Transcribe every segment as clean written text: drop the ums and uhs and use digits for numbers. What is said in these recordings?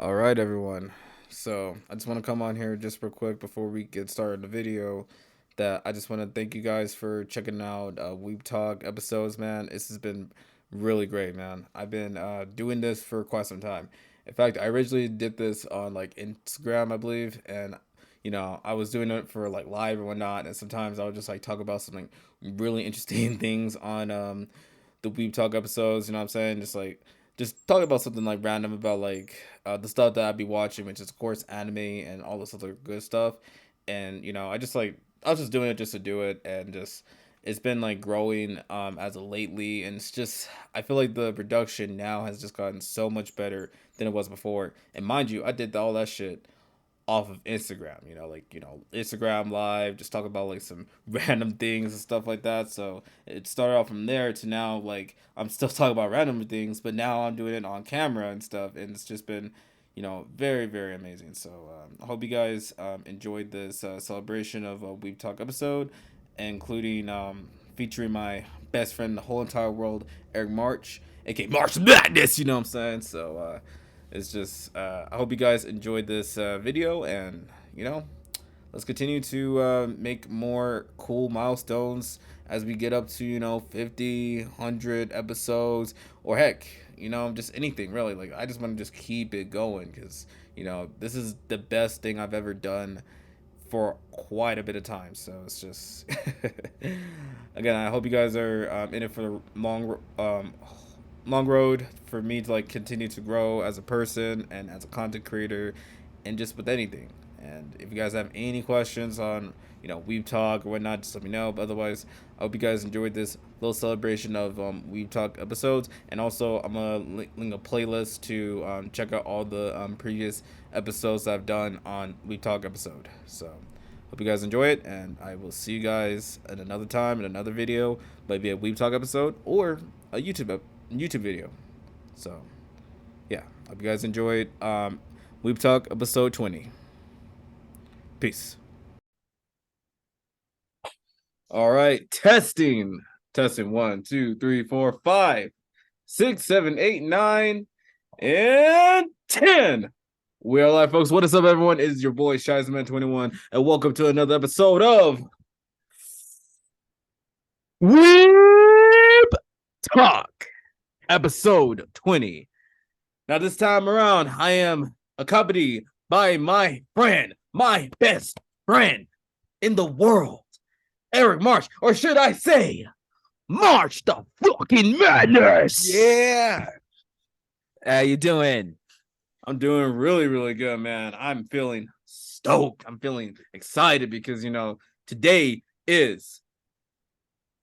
All right, everyone. So I just want to come on here just real quick before we get started the video. That I just want to thank you guys for checking out Weeb Talk episodes, man. This has been really great, man. I've been doing this for quite some time. In fact, I originally did this on like Instagram, I believe, and I was doing it for like live and whatnot. And sometimes I would just like talk about something really interesting things on the Weeb Talk episodes. You know what I'm saying? Just talk about something like random about like the stuff that I'd be watching, which is of course anime and all this other good stuff. And I was just doing it just to do it, and just it's been like growing as of lately, and it's just I feel like the production now has just gotten so much better than it was before. And mind you, I did all that shit off of Instagram, Instagram live, just talk about like some random things and stuff like that. So it started off from there to now, like, I'm still talking about random things, but now I'm doing it on camera and stuff. And it's just been, very, very amazing. So I hope you guys enjoyed this celebration of a Weeb Talk episode, including featuring my best friend in the whole entire world, Eric March, aka MarchxMadness, you know what I'm saying? So, it's just I hope you guys enjoyed this video, and let's continue to make more cool milestones as we get up to 50, 100 episodes, or heck, just anything really. Like, I just want to just keep it going, because this is the best thing I've ever done for quite a bit of time. So it's just again, I hope you guys are in it for the long road, for me to like continue to grow as a person and as a content creator, and just with anything. And if you guys have any questions on Weeb Talk or whatnot, just let me know. But otherwise, I hope you guys enjoyed this little celebration of Weeb Talk episodes. And also, I'm gonna link a playlist to check out all the previous episodes I've done on Weeb Talk episode. So hope you guys enjoy it, and I will see you guys at another time in another video, maybe a Weeb Talk episode or a YouTube video. So yeah, hope you guys enjoyed Weeb Talk episode 20. Peace. All right, testing. 1, 2, 3, 4, 5, 6, 7, 8, 9, and 10. We are live, folks. What is up, everyone? It is your boy ShyzMan21, and welcome to another episode of Weeb Talk episode 20. Now, this time around, I am accompanied by my friend, my best friend in the world, Eric March, or should I say, March the fucking Madness. Yeah. How you doing? I'm doing really, really good, man. I'm feeling stoked. I'm feeling excited because, today is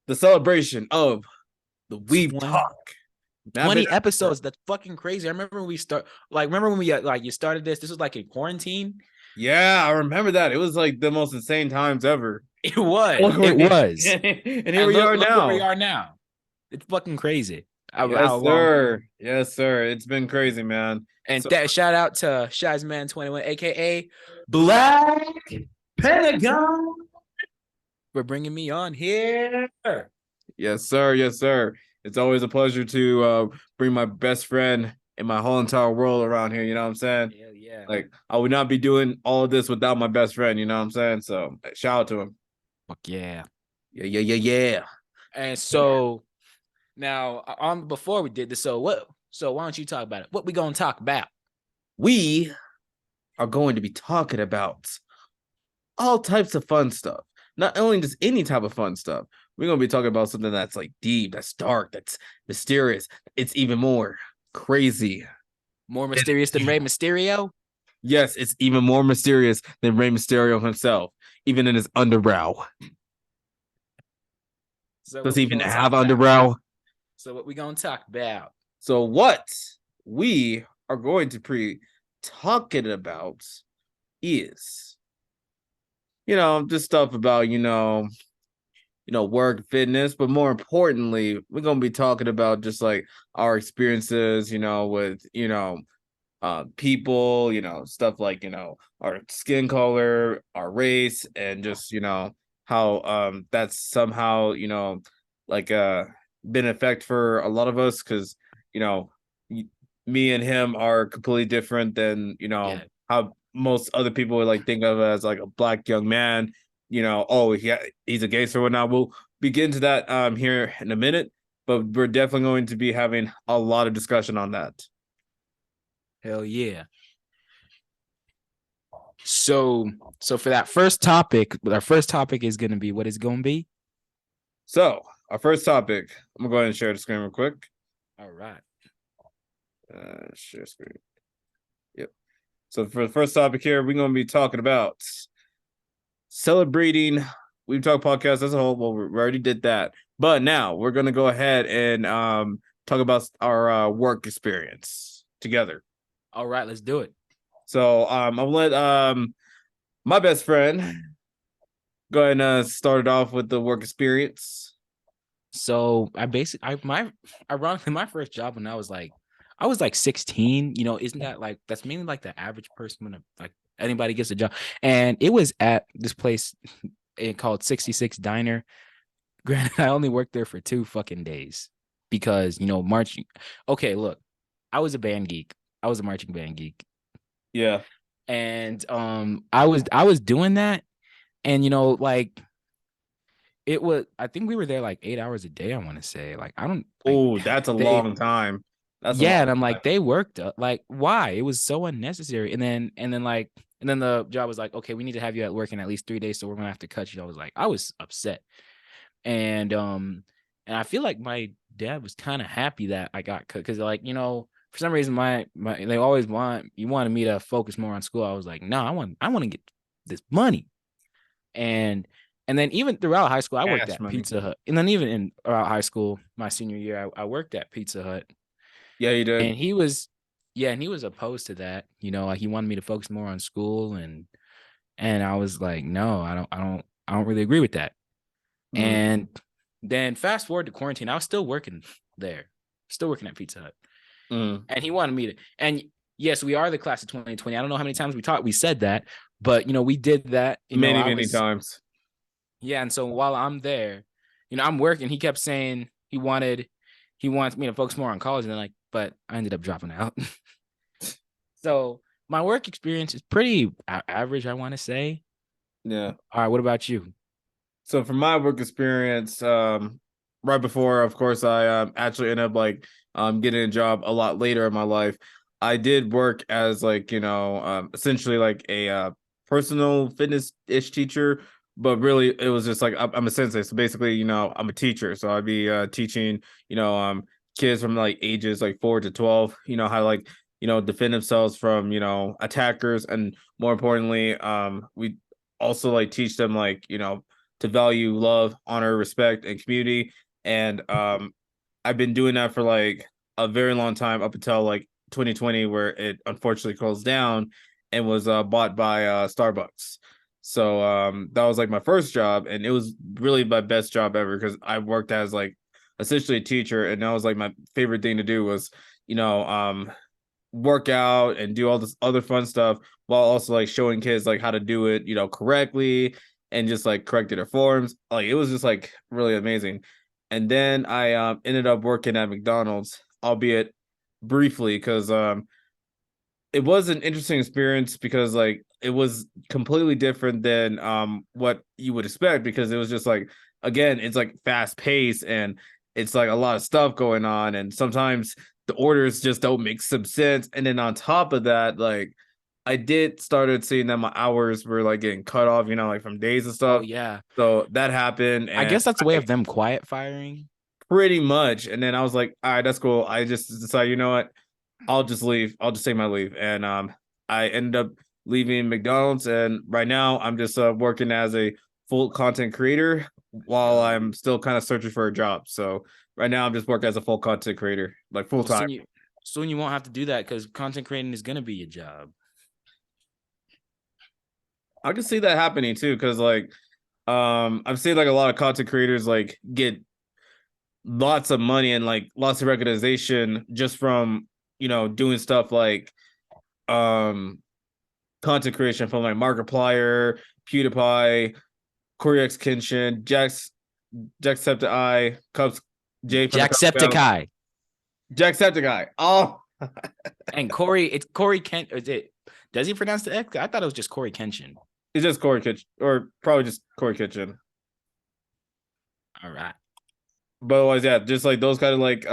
the celebration of the Weeb Talk. 20 episodes. That's fucking crazy. I remember when we you started this. This was like in quarantine. Yeah, I remember that. It was like the most insane times ever. It was. And here we are now. Where we are now. It's fucking crazy. Yes, sir. Yes, sir. It's been crazy, man. And shout out to ShyzMan21, aka Black Pentagon, for bringing me on here. Yes, sir. Yes, sir. It's always a pleasure to bring my best friend in my whole entire world around here. You know what I'm saying? Hell yeah. Like, I would not be doing all of this without my best friend. You know what I'm saying? So, shout out to him. Fuck yeah. Yeah. And so now, before we did this, so why don't you talk about it? What we gonna talk about? We are going to be talking about all types of fun stuff. Not only just any type of fun stuff. We're going to be talking about something that's like deep, that's dark, that's mysterious. It's even more crazy. More mysterious than Rey Mysterio? Yes, it's even more mysterious than Rey Mysterio himself, even in his underbrow. So does he even have underbrow? So what we going to talk about? So what we are going to be talking about is, just stuff about, work, fitness, but more importantly, we're going to be talking about just like our experiences, with, people, stuff like, our skin color, our race, and just, how that's somehow, like been an effect for a lot of us, because, me and him are completely different than, Yeah. how most other people would like think of as like a black young man. Oh, he's a gangster or whatnot. We'll begin to that here in a minute, but we're definitely going to be having a lot of discussion on that. Hell yeah. So for that first topic, our first topic is going to be what is going to be. So our first topic, I'm gonna go ahead and share the screen real quick. All right. Share screen. Yep. So for the first topic here, we're gonna be talking about celebrating Weeb Talk Podcast as a whole. Well, we already did that, but now we're gonna go ahead and talk about our work experience together. All right, let's do it. So I'll let my best friend go ahead and start it off with the work experience. So ironically, my first job when I was like 16, isn't that like, that's mainly like the average person when like anybody gets a job. And it was at this place called 66 Diner. Granted, I only worked there for 2 fucking days because, marching. Okay, look, I was a band geek. I was a marching band geek. Yeah. And I was doing that, and like I think we were there like 8 hours a day, I want to say. Like, I don't. Oh, that's a long time. That's yeah, and I'm like, they worked like, why? It was so unnecessary. And then the job was like, okay, we need to have you at work in at least 3 days, so we're gonna have to cut you. I was upset, and I feel like my dad was kind of happy that I got cut because, like, for some reason they always wanted me to focus more on school. I was like, no, I want to get this money, and then even throughout high school, I worked at Pizza Hut, and then even throughout high school, my senior year, I worked at Pizza Hut. Yeah, you did. And he was opposed to that. Like, he wanted me to focus more on school, and I was like, no, I don't really agree with that. Mm. And then fast forward to quarantine, I was still working there, still working at Pizza Hut. And he wanted me to, and yes, we are the class of 2020. I don't know how many times we said that, but we did that many times. Yeah, and so while I'm there, I'm working. He kept saying he wants me to focus more on college, and then but I ended up dropping out. So my work experience is pretty average, I want to say. Yeah. All right, what about you? So for my work experience, right before, of course, I actually ended up getting a job a lot later in my life. I did work as essentially like a personal fitness-ish teacher, but really it was just like I'm a sensei. So basically, I'm a teacher. So I'd be teaching, kids from like ages like 4 to 12, how defend themselves from, attackers. And more importantly, we also like teach them to value love, honor, respect, and community. And I've been doing that for like a very long time up until like 2020, where it unfortunately closed down and was bought by Starbucks. So that was like my first job, and it was really my best job ever because I worked as like essentially a teacher, and that was like my favorite thing to do was work out and do all this other fun stuff while also like showing kids like how to do it correctly and just like corrected their forms. Like, it was just like really amazing. And then I ended up working at McDonald's, albeit briefly, because it was an interesting experience because like it was completely different than what you would expect, because it was just like, again, it's like fast paced and it's like a lot of stuff going on, and sometimes the orders just don't make some sense. And then on top of that, like, I did started seeing that my hours were like getting cut off, like from days and stuff. Oh yeah. So that happened. And I guess that's a way of them quiet firing. Pretty much. And then I was like, all right, that's cool. I just decided, you know what? I'll just leave. I'll just take my leave. And I ended up leaving McDonald's, and right now I'm just working as a full content creator while I'm still kind of searching for a job. So right now I'm just working as a full content creator, like full time. Soon you won't have to do that because content creating is gonna be your job. I can see that happening too, because like I've seen like a lot of content creators like get lots of money and like lots of recognition just from doing stuff like content creation, from like Markiplier, PewDiePie, CoreX Kenshin, Jacksepticeye, Cubs, Jacksepticeye. Oh, And Corey, it's Corey Kent. Is it? Does he pronounce the X? I thought it was just Corey Kenshin. It's just Corey Kitchen, or probably just Corey Kitchen. All right. But otherwise, yeah, just like those kind of like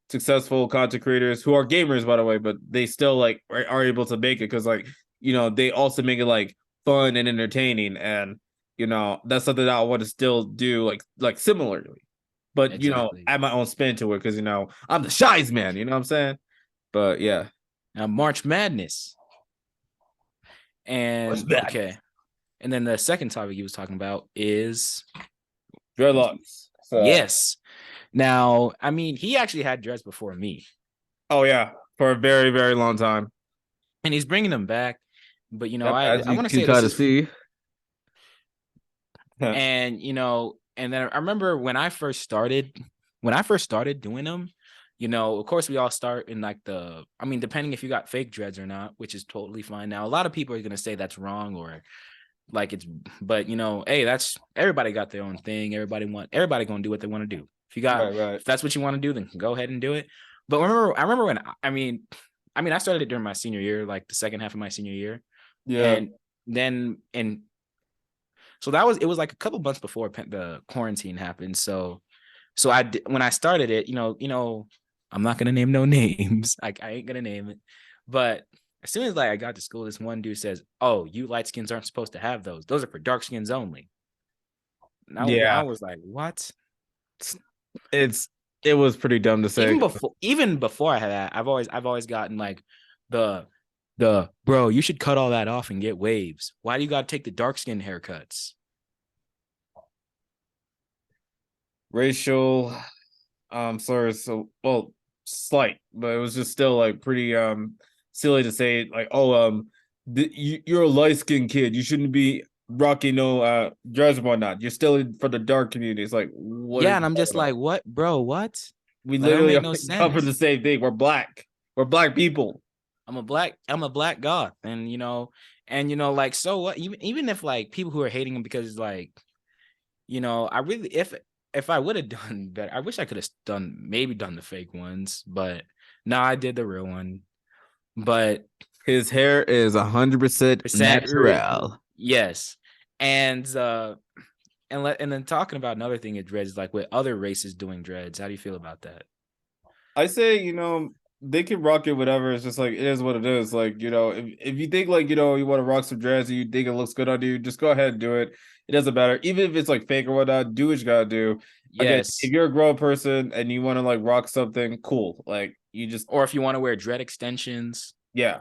successful content creators who are gamers, by the way, but they still like are able to make it because like they also make it like fun and entertaining, and that's something that I want to still do like similarly, but Exactly. add my own spin to it because I'm the shies man, you know what I'm saying? But yeah, Now March Madness. And okay. And then the second topic he was talking about is dreadlocks. So. Yes. Now, I mean, he actually had dreads before me. Oh yeah, for a very, very long time. And he's bringing them back. But Yep, I want to say this see. And and then I remember when I first started doing them, of course we all start in like depending if you got fake dreads or not, which is totally fine. Now, a lot of people are gonna say that's wrong or like but hey, that's everybody got their own thing. Everybody gonna do what they want to do. If you got if that's what you want to do, then go ahead and do it. But I remember when I started it during my senior year, like the second half of my senior year. Yeah. And then so it was like a couple months before the quarantine happened. So when I started it, I'm not gonna name no names. I ain't gonna name it. But as soon as I got to school, this one dude says, "Oh, you light skins aren't supposed to have those. Those are for dark skins only." I was like, "What?" It was pretty dumb to say. Even before I had that, I've always gotten like the bro, you should cut all that off and get waves. Why do you got to take the dark skin haircuts? Racial slurs, so slight, but it was just still like pretty silly to say like, oh you're a light-skinned kid, you shouldn't be rocking no dreads and whatnot. You're still for the dark community. It's like, what? Yeah, and I'm just like, what, bro? What? We literally cover the same thing. We're black people. I'm a black goth, and like, so what? Even if like people who are hating him because like, I really if I would have done better, I wish I could have done the fake ones, but no, I did the real one. But his hair is 100% natural. Yes, and then talking about another thing at dreads, like with other races doing dreads, how do you feel about that? I say, they can rock it, whatever. It's just like, it is what it is. Like, if you think like, you want to rock some dreads and you think it looks good on you, just go ahead and do it. It doesn't matter. Even if it's like fake or whatnot, do what you gotta do. Yes. Again, if you're a grown person and you want to like rock something, cool. Like or if you want to wear dread extensions. Yeah.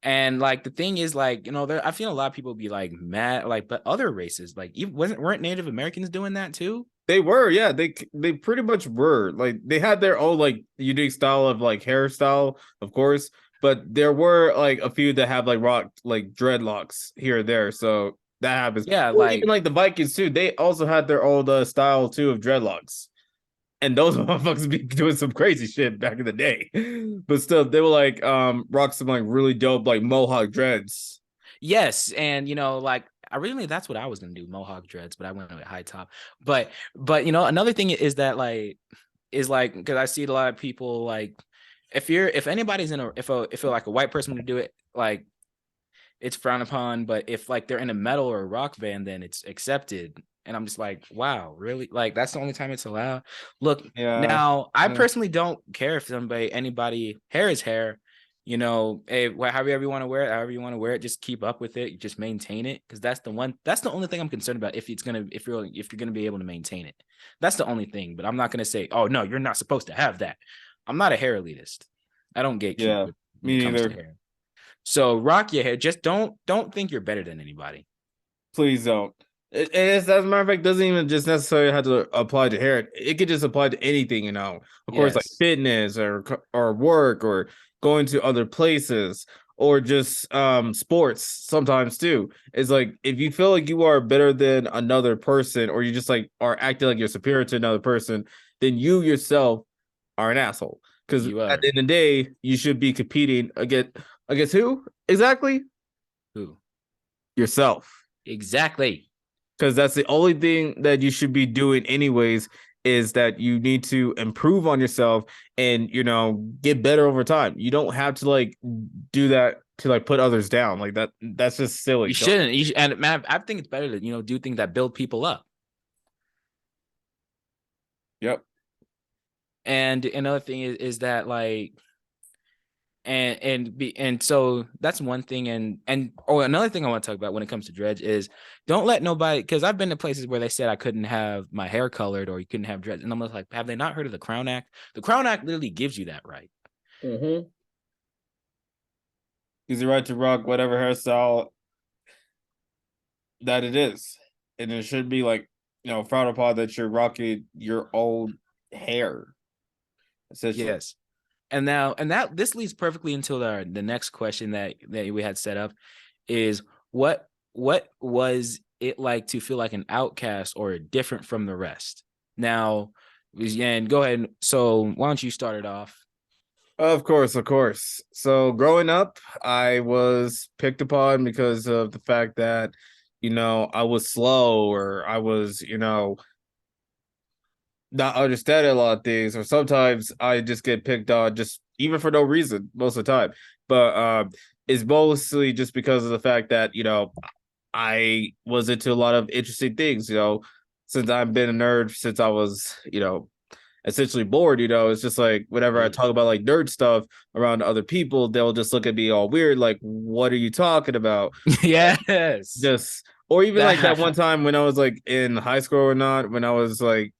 And like the thing is, like, I feel a lot of people be like mad, like, but other races, like, weren't Native Americans doing that too? They were, yeah. They pretty much were. Like, they had their own like unique style of like hairstyle, of course, but there were like a few that have like rocked like dreadlocks here or there. So that happens. Yeah, even like the Vikings too. They also had their own style too of dreadlocks. And those motherfuckers be doing some crazy shit back in the day. But still, they were like rock some like really dope like mohawk dreads. Yes, and like originally that's what I was gonna do, mohawk dreads, but I went with high top. But another thing is that because I see a lot of people like if anybody's if like a white person would do it, like it's frowned upon, but if like they're in a metal or a rock band, then it's accepted. And I'm just like, wow, really? Like, that's the only time it's allowed? Look, now, I personally don't care if anybody hair is hair. Hey, however you want to wear it, just keep up with it. Just maintain it. Because that's the only thing I'm concerned about if you're gonna be able to maintain it. That's the only thing. But I'm not gonna say, oh no, you're not supposed to have that. I'm not a hair elitist. I don't get cute when me it comes neither. to hair. So rock your hair. Just don't think you're better than anybody. Please don't. As a matter of fact, doesn't even just necessarily have to apply to hair. It could just apply to anything, Of course, like fitness or work or going to other places or just sports sometimes too. It's like if you feel like you are better than another person or you just like are acting like you're superior to another person, then you yourself are an asshole. Because at the end of the day, you should be competing against who? Exactly? Who? Yourself. Exactly. Because that's the only thing that you should be doing anyways is that you need to improve on yourself and, you know, get better over time. You don't have to like do that to like put others down like that. That's just silly. You shouldn't. And man, I think it's better to, you know, do things that build people up. Yep. And another thing is that like, and so that's one thing. And another thing I want to talk about when it comes to dreads is don't let nobody, because I've been to places where they said I couldn't have my hair colored or you couldn't have dreads, and I'm like, have they not heard of the Crown Act? The Crown Act literally gives you that right. Mm-hmm. Gives you right to rock whatever hairstyle that it is, and it should be like, you know, frowned upon that you're rocking your own hair. Essentially. Yes. And now, and that this leads perfectly into the next question that we had set up is what was it like to feel like an outcast or different from the rest? Now, and go ahead. So why don't you start it off? Of course, of course. So growing up, I was picked upon because of the fact that, you know, I was slow or I was, you know, not understanding a lot of things, or sometimes I just get picked on just even for no reason most of the time. But it's mostly just because of the fact that, you know, I was into a lot of interesting things, you know, since I've been a nerd since I was, you know, essentially bored, you know. It's just like whenever I talk about like nerd stuff around other people, they'll just look at me all weird, like, what are you talking about? Yes. Just or even like that one time when I was like in high school or not, when I was like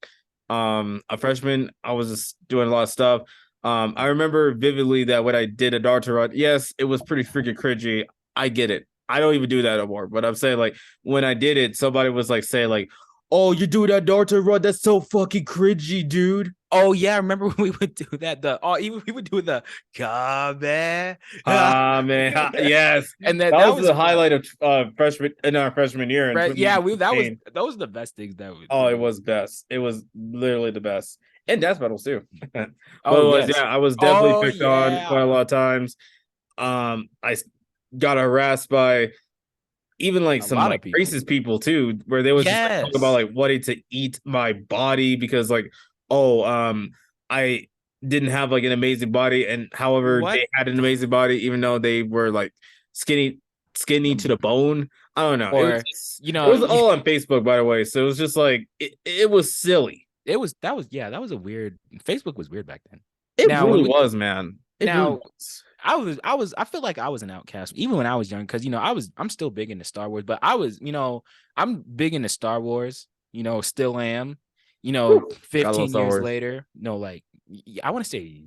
a freshman, I was just doing a lot of stuff. I remember vividly that when I did a Naruto run, yes, it was pretty freaking cringy. I get it. I don't even do that anymore. But I'm saying like when I did it, somebody was like saying like, "Oh, you're doing that Naruto run? That's so fucking cringy, dude." Oh yeah, I remember when we would do that. Even we would do the Kabe. Man, yes, And that was the highlight of freshman in our freshman year. Right, yeah, those were the best things that we. Oh, it was best. It was literally the best. And death battles too. But Oh, it was, yes. yeah, I was definitely picked on quite a lot of times. I got harassed by even like A some lot like of people. racist people too, where they was just like talking about like wanting to eat my body because like, oh, I didn't have like an amazing body, and however What? they had an amazing body, even though they were like skinny to the bone. I don't know. Or It was all on Facebook, by the way. So it was just like it was silly. that was a weird. Facebook was weird back then. It really was, man. It now really was. I feel like I was an outcast even when I was young, because you know I'm still big into Star Wars, but I was, you know, I'm big into Star Wars, you know, still am, you know. 15 years later, no, like I want to say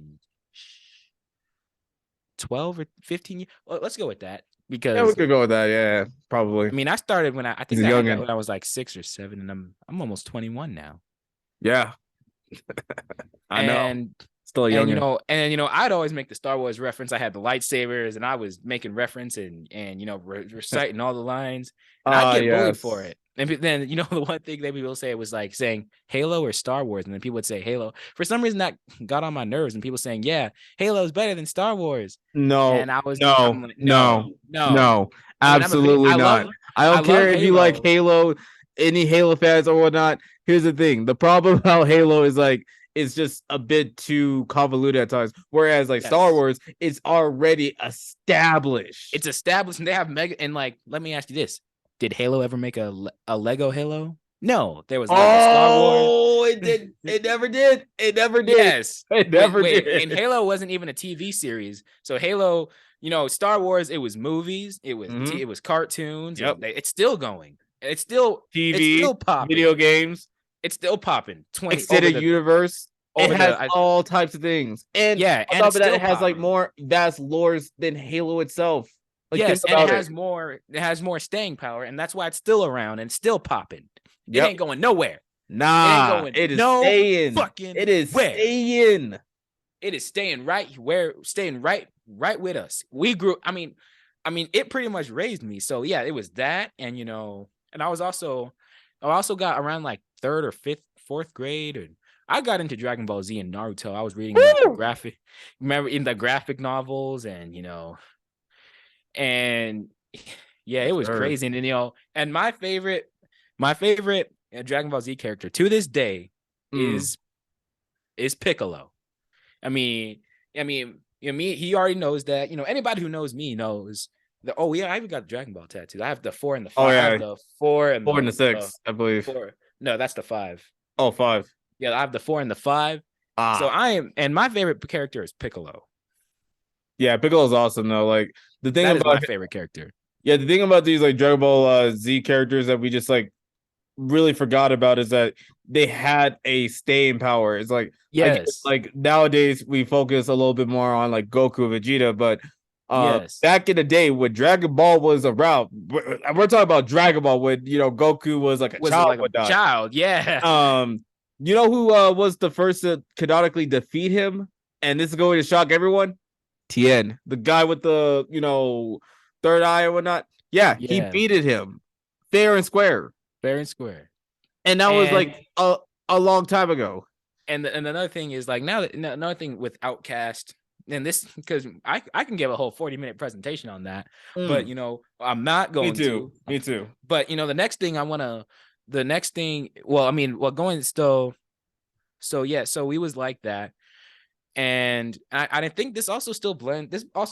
12 or 15 years. Well, let's go with that, because yeah, we could go with that. Yeah, probably. I mean, I started when I think I had that when I was like 6 or 7, and I'm almost 21 now. Yeah. I know. Still a and youngin'. you know, I'd always make the Star Wars reference. I had the lightsabers, and I was making reference and you know, reciting all the lines, and I'd get bullied for it. And then, you know, the one thing that people say was like saying Halo or Star Wars, and then people would say Halo. For some reason, that got on my nerves, and people saying, yeah, Halo is better than Star Wars. No, and I was no, no, absolutely not. I don't care if you like Halo, any Halo fans or whatnot. Here's the thing: the problem about Halo is like it's just a bit too convoluted at times. Whereas like Star Wars, it's already established. It's established, and they have mega. And like, let me ask you this: did Halo ever make a Lego Halo? No, there was Lego Star Wars. Oh, it did. It never did. It never did. Yes, it never did. And Halo wasn't even a TV series. So Halo, you know, Star Wars, it was movies, it was it was cartoons. Yep, it's still going. It's still TV, it's still popping. Video games. It's still popping. Extended universe. It has all types of things, and yeah, on top of that, it has like more vast lores than Halo itself. Like, yes, and it has more. It has more staying power, and that's why it's still around and still popping. It ain't going nowhere. Nah, it is staying. It is staying. It is staying right with us. We grew. I mean, it pretty much raised me. So yeah, it was that, and you know, and I also got around like 3rd or 4th grade, and I got into Dragon Ball Z and Naruto. I was reading the graphic novels, and you know, and yeah, it was crazy. And you know, and my favorite Dragon Ball Z character to this day is Piccolo. I mean, he already knows that. Anybody who knows me knows that. Oh yeah, I even got the Dragon Ball tattoo. I have the 4 and the 5. Oh, yeah. I have the 4 and 4 and the 6, I believe. 4. No, that's the 5. Oh, 5. Yeah, I have the 4 and the 5. So and my favorite character is Piccolo. Yeah, Piccolo's awesome though. Like the thing that about is my favorite character. Yeah, the thing about these like Dragon Ball Z characters that we just like really forgot about is that they had a staying power. It's like, yes, like nowadays we focus a little bit more on like Goku, Vegeta, but yes, back in the day when Dragon Ball was around, we're talking about Dragon Ball when Goku was like a child. Yeah. You know who was the first to canonically defeat him? And this is going to shock everyone. Tien, the guy with the third eye or whatnot. Yeah, he beated him fair and square. And that was like a long time ago. And another thing is like another thing with Outcast, and this because I can give a whole 40-minute presentation on that, but I'm not going to. Me too. But the next thing so we was like that. And I think this also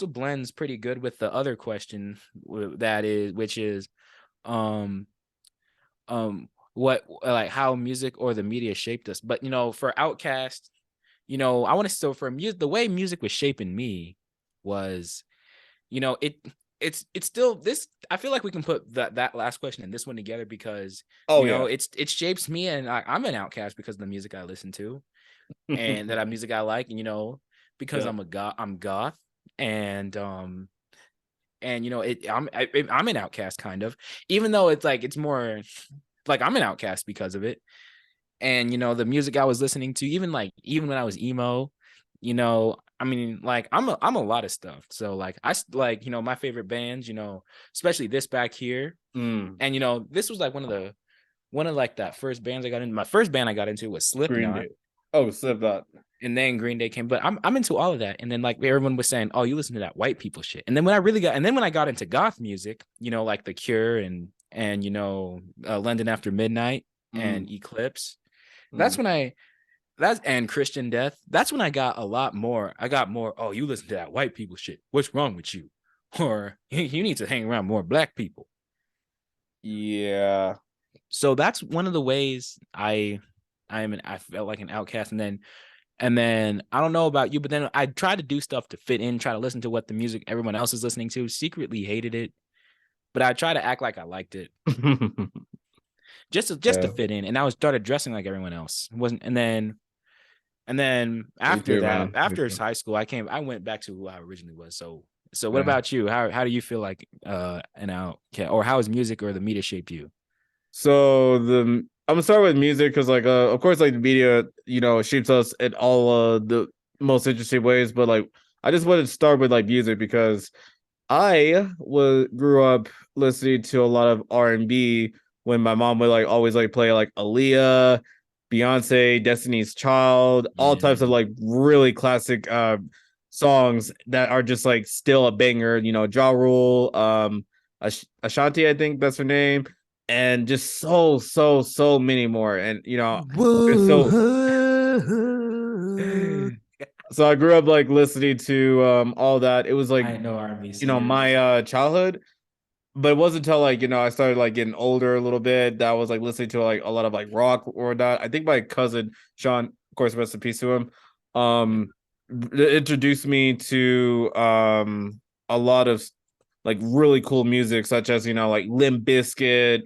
blends pretty good with the other question which is what like how music or the media shaped us. But for Outcast, I want to for music, the way music was shaping me was it's still this. I feel like we can put that last question and this one together because it shapes me, and I'm an Outcast because of the music I listen to. And that music I like, because I'm goth, and I'm an Outcast kind of, even though it's like it's more like I'm an Outcast because of it. And the music I was listening to, even when I was emo, like I'm a lot of stuff. So like my favorite bands, especially this back here, and this was like one of like that first bands I got into. My first band I got into was Slipknot. Oh, Slipknot. And then Green Day came, but I'm into all of that. And then like everyone was saying, oh, you listen to that white people shit. And then when I got into goth music, like The Cure and London After Midnight and Eclipse, and Christian Death. That's when I got more. Oh, you listen to that white people shit. What's wrong with you? Or you need to hang around more black people. Yeah. So that's one of the ways I felt like an outcast. And then I don't know about you, but then I tried to do stuff to fit in, try to listen to what the music everyone else is listening to, secretly hated it, but I try to act like I liked it. just to fit in. And I started dressing like everyone else. And then after that, after high school, I went back to who I originally was. So what about you? How do you feel like an outcast, or how has music or the media shaped you? So I'm gonna start with music because like of course like the media shapes us in all the most interesting ways, but like I just wanted to start with like music because I grew up listening to a lot of R&B when my mom would like always like play like Aaliyah, Beyonce, Destiny's Child, all types of like really classic songs that are just like still a banger. Ja Rule, Ashanti, I think that's her name. And just so many more. And so I grew up like listening to all that. It was like I know R&B, my childhood, but it wasn't until like I started like getting older a little bit that I was like listening to like a lot of like rock or that. I think my cousin Sean, of course, rest in peace to him, introduced me to a lot of like really cool music, such as like Limp Bizkit,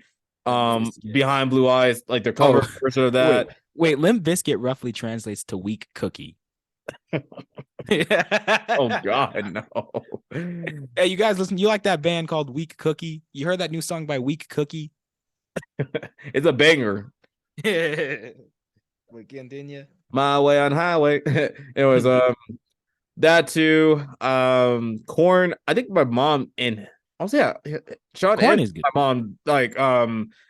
Behind Blue Eyes, like their cover version of that. Wait, Limp Bizkit roughly translates to weak cookie. Oh God, no. Hey, you guys listen, you like that band called Weak Cookie? You heard that new song by Weak Cookie? It's a banger. Continue. My Way on Highway. It was that too. Korn. I think my mom and Sean Korn and is good. My mom like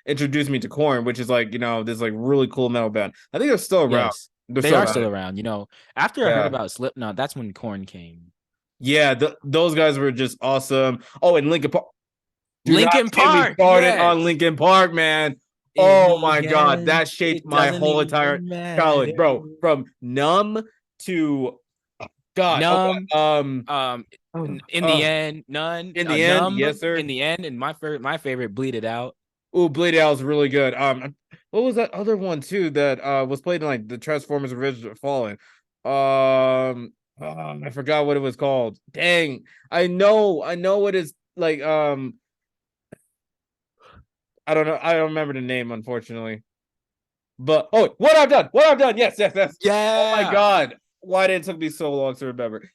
introduced me to Korn, which is like this like really cool metal band. I think they're still around. Yes, they are still around. After I heard about Slipknot, that's when Korn came. Yeah, those guys were just awesome. Oh, and Linkin Park. Linkin Park. Started on Linkin Park, man. In Oh my the God, end, that shaped it my doesn't whole entire even childhood, matter. bro. From Numb to God. Oh Numb, God. in the Uh, end, none. in the end, Numb, yes, sir. in the end, and my favorite, bleed it out. Oh, Blade Out was really good. What was that other one too that was played in like the Transformers Original Fallen? I forgot what it was called. Dang, I know what it's like. I don't know. I don't remember the name, unfortunately. But oh, what I've done. Yes, yes, yes. Oh my Yeah. God, why did it took me so long to remember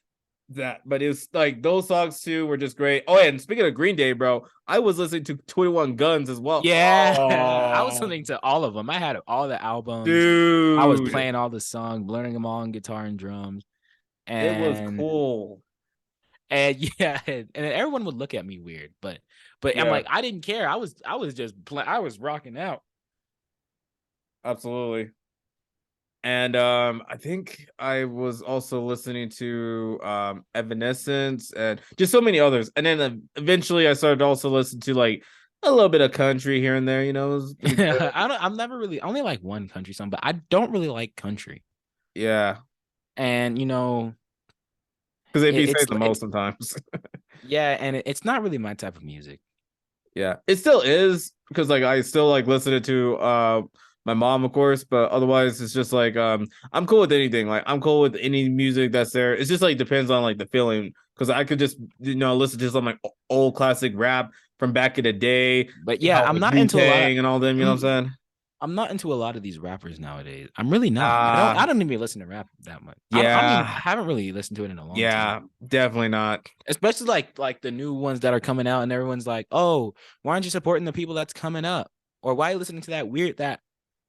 that? But it's like those songs too were just great. Oh, and speaking of Green Day, bro, I was listening to 21 Guns as well. Yeah. I was Oh, listening to all of them. I had all the albums. I was dude, playing all the songs, learning them all on guitar and drums. it was And cool. and yeah, and everyone would look at me weird, but I'm Yeah, like, I didn't care. I was just I was rocking out. absolutely. And I think I was also listening to Evanescence and just so many others. And then eventually I started to also listen to like a little bit of country here and there, you know, it was pretty good. I'm never really I only like one country song, but I don't really like country. Yeah, And because they be saying it's the most sometimes. yeah, and it's not really my type of music. Yeah, it still is because like I still like listening to my mom, of course, but otherwise it's just like I'm cool with anything. Like I'm cool with any music that's there. It's just like depends on like the feeling because I could just listen to some like old classic rap from back in the day, But yeah, I'm with not Wu into a lot of Tang and all them. You know what I'm saying? I'm not into a lot of these rappers nowadays. I'm really not. Uh I don't even listen to rap that much. I yeah, haven't really listened to it in a long yeah, time. definitely not. Especially like the new ones that are coming out and everyone's like, "Oh, why aren't you supporting the people that's coming up? Or why are you listening to that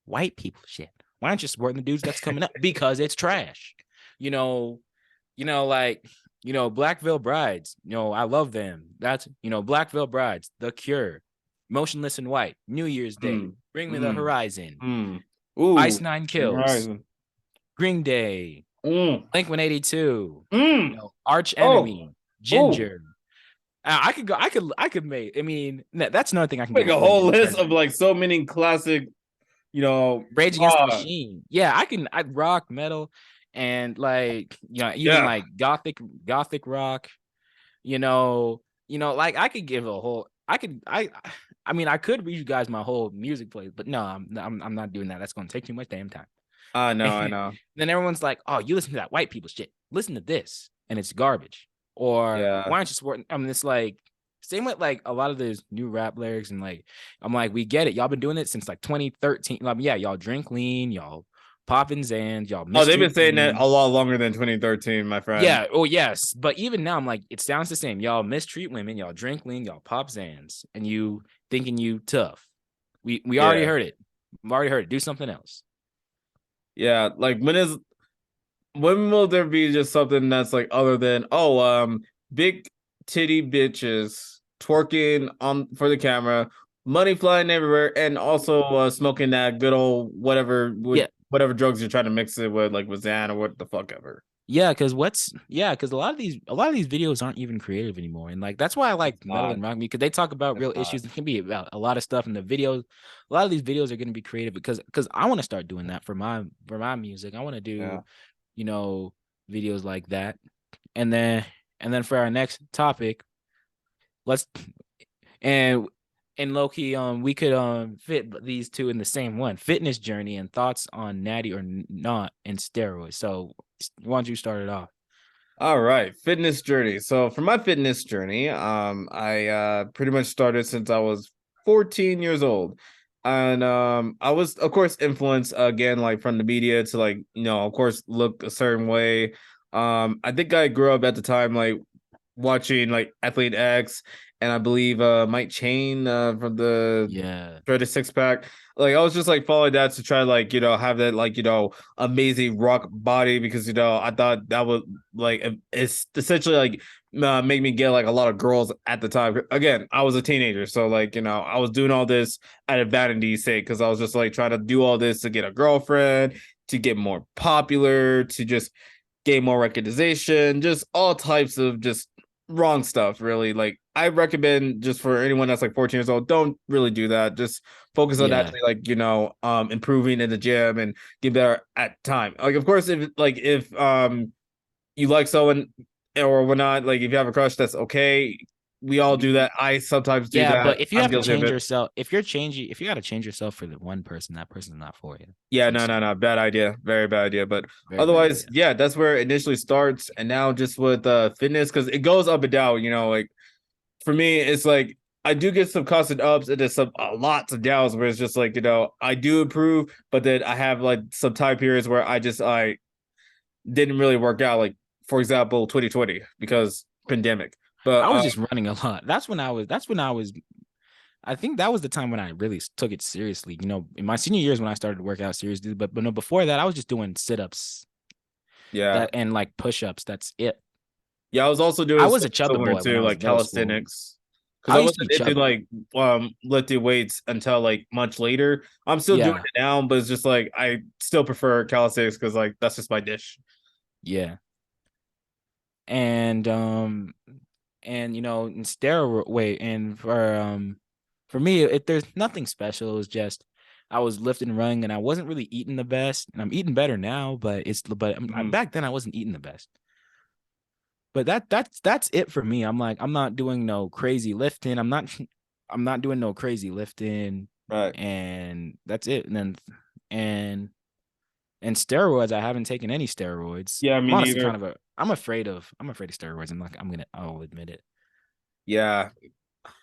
white people shit? Why aren't you supporting the dudes that's coming up? Because it's trash." You know, like, Black Veil Brides, I love them. That's, Black Veil Brides, The Cure, Motionless in White, New Year's Day, Mm, Bring Me the mm, Horizon, mm. Ice Ooh, Nine Kills, Horizon. Green Day, Mm, Blink 182, mm. Arch Oh, Enemy, oh. Ginger. I could go. I could make. I mean, that's another thing I can get Make a into whole list because of like so many classic, Rage Against the Machine. Yeah, I'd rock metal and like even yeah. like gothic rock. Like I could give a whole. I mean, I could read you guys my whole music play, but no, I'm not doing that. That's going to take too much damn time. I know, I And know. then everyone's like, "Oh, you listen to that white people shit. Listen to this, and it's garbage." Or Yeah. why aren't you supporting? I mean, it's like same with like a lot of those new rap lyrics, and like I'm like, we get it. Y'all been doing it since like 2013. Like, yeah, y'all drink lean, y'all popping Zans, y'all Oh, they've been mistreat saying that women. a lot longer than 2013, my friend. Yeah. Oh, yes. But even now, I'm like, it sounds the same. Y'all mistreat women. Y'all drink lean. Y'all pop Zans, and you thinking you tough. We already Yeah. heard it. We already heard it. Do something else. Yeah. Like when will there be just something that's like other than big titty bitches twerking on for the camera, money flying everywhere, and also smoking that good old whatever with Yeah. whatever drugs you're trying to mix it with, like with Xan or what the fuck ever. Yeah, because a lot of these videos aren't even creative anymore, and like that's why I like It's metal not. and rock music because they talk about It's real not. issues. It can be about a lot of stuff in the videos. A lot of these videos are going to be creative because I want to start doing that for my music. I want to Yeah. do videos like that, and then for our next topic, let's and low key we could fit these two in the same one: fitness journey and thoughts on natty or not in steroids. So why don't you start it off? All right, fitness journey. So for my fitness journey, I pretty much started since I was 14 years old. And I was of course influenced again like from the media to like, of course look a certain way. I think I grew up at the time like watching like Athlete X and I believe Mike Chain from the Yeah. Shredded Six Pack. Like I was just like following that to try like have that like amazing rock body because I thought that would like it's essentially like make me get like a lot of girls at the time. Again, I was a teenager, so like I was doing all this out of vanity's sake because I was just like trying to do all this to get a girlfriend, to get more popular, to just gain more recognition, just all types of just wrong stuff, really. Like, I recommend, just for anyone that's like 14 years old, don't really do that. Just focus on Yeah. actually, like, improving in the gym and get better at time. Like, of course, if you like someone or whatnot, like if you have a crush, that's okay. We all do that. I sometimes do Yeah, that. but if you I'm have to guilty of change it. yourself, if you got to change yourself for the one person, that person's not for you. Yeah, I'm no, no, sorry. no. Bad idea. Very bad idea. But Very bad otherwise, idea. yeah, that's where it initially starts. And now just with fitness, because it goes up and down, like for me, it's like I do get some constant ups and there's some lots of downs where it's just like, I do improve, but then I have like some time periods where I didn't really work out, like for example 2020 because pandemic. But I was just running a lot. That's when I was I think that was the time when I really took it seriously. In my senior years when I started to work out seriously, but no, before that I was just doing sit-ups yeah, that and like push-ups. That's it. yeah, I was also I doing was a something chubby similar boy when to I was like in middle school. calisthenics because I I used to be wasn't into chubby. like lifting weights until like much later. I'm still doing Yeah. it now, but it's just like I still prefer calisthenics because like that's just my dish. Yeah. And in steroid way and for me there's nothing special. It was just I was lifting and running and I wasn't really eating the best, and I'm eating better now, but Mhm. back then I wasn't eating the best. But that's it for me. I'm not doing no crazy lifting. I'm not doing no crazy lifting, Right. and that's it. And and steroids, I haven't taken any steroids. Yeah, I'm me honestly neither. I'm afraid of steroids. I'll admit it. Yeah,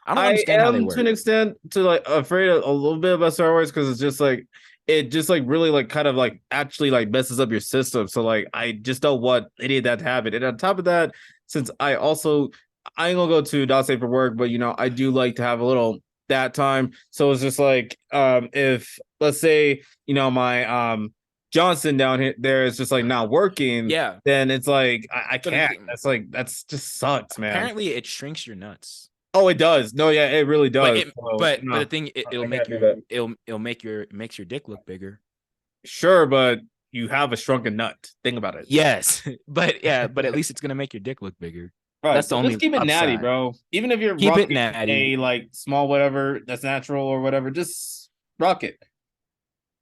I don't I understand how they am to an work. extent to like afraid of a little bit about Star Wars because it's just like it just like really like kind of like actually like messes up your system. So like I just don't want any of that to happen. And on top of that, since I ain't gonna go to not safe for work, but I do like to have a little that time. So it's just like if let's say my Johnson down here there is just like not working, Yeah, then it's like I but the can't. thing, That's just sucks, man. apparently it shrinks your nuts. Oh, it does. No, yeah, it really But does. it So but the no, thing it'll I make can't do your that. it'll make your it makes your dick look bigger. Sure, but you have a shrunken nut. Think about it. Yes, but at least it's gonna make your dick look bigger. Right. That's the So just only keep it natty, upside. bro. Even if you're Keep it rocking natty. a like small whatever that's natural or whatever, just rock it.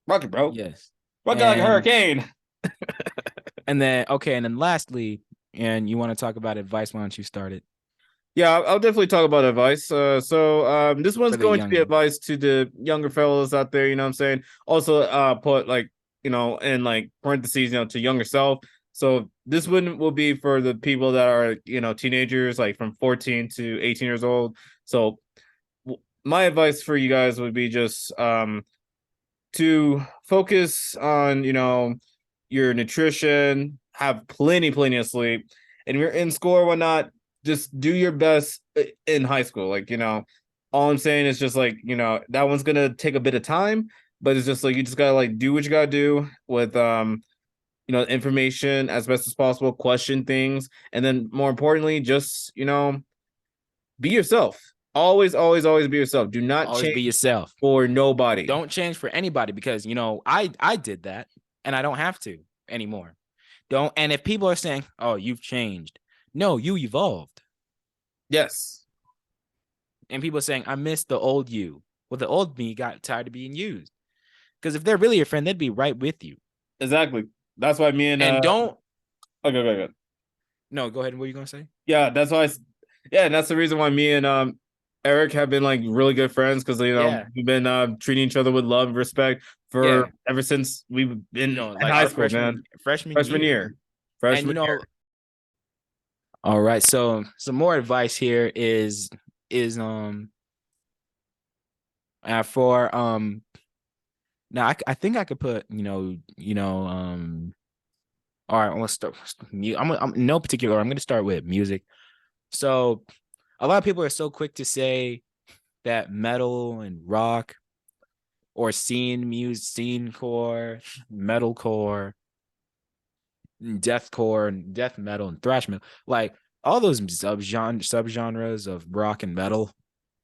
Rock it, bro. Yes. Rock it like a And hurricane. and then lastly, and you want to talk about advice, why don't you start it Yeah, I'll definitely talk about advice. This one's for the going to be young? advice to the younger fellows out there. You know what I'm saying? Also, put like in like parentheses, to younger self. So this one will be for the people that are teenagers, like from 14 to 18 years old. So my advice for you guys would be just to focus on your nutrition, have plenty of sleep, and if you're in school or whatnot, just do your best in high school. Like all I'm saying is just like that one's gonna take a bit of time, but it's just like you just gotta like do what you gotta do with information as best as possible, question things, and then more importantly, just be yourself. Always, always, always be yourself. Do not Always be change yourself. for nobody. Don't change for anybody because I did that and I don't have to anymore. Don't And if people are saying, "Oh, you've changed," no, you evolved. Yes, And people are saying, "I miss the old you." Well, the old me got tired of being used. Because if they're really your friend, they'd be right with you. exactly. That's why me and And don't okay, okay. no, go ahead. What are you gonna say? Yeah, yeah, and that's the reason why me and Eric have been like really good friends because Yeah, we've been treating each other with love and respect for yeah. ever since we've been in Like high our school, freshman man. freshman Freshman year. year. And Freshman year. all right. So some more advice here is for now I think I could put all right, let's start. I'm in no particular. I'm going to start with music. So, a lot of people are so quick to say that metal and rock or scene core, metalcore, deathcore, and death metal and thrash metal, like all those subgenres of rock and metal,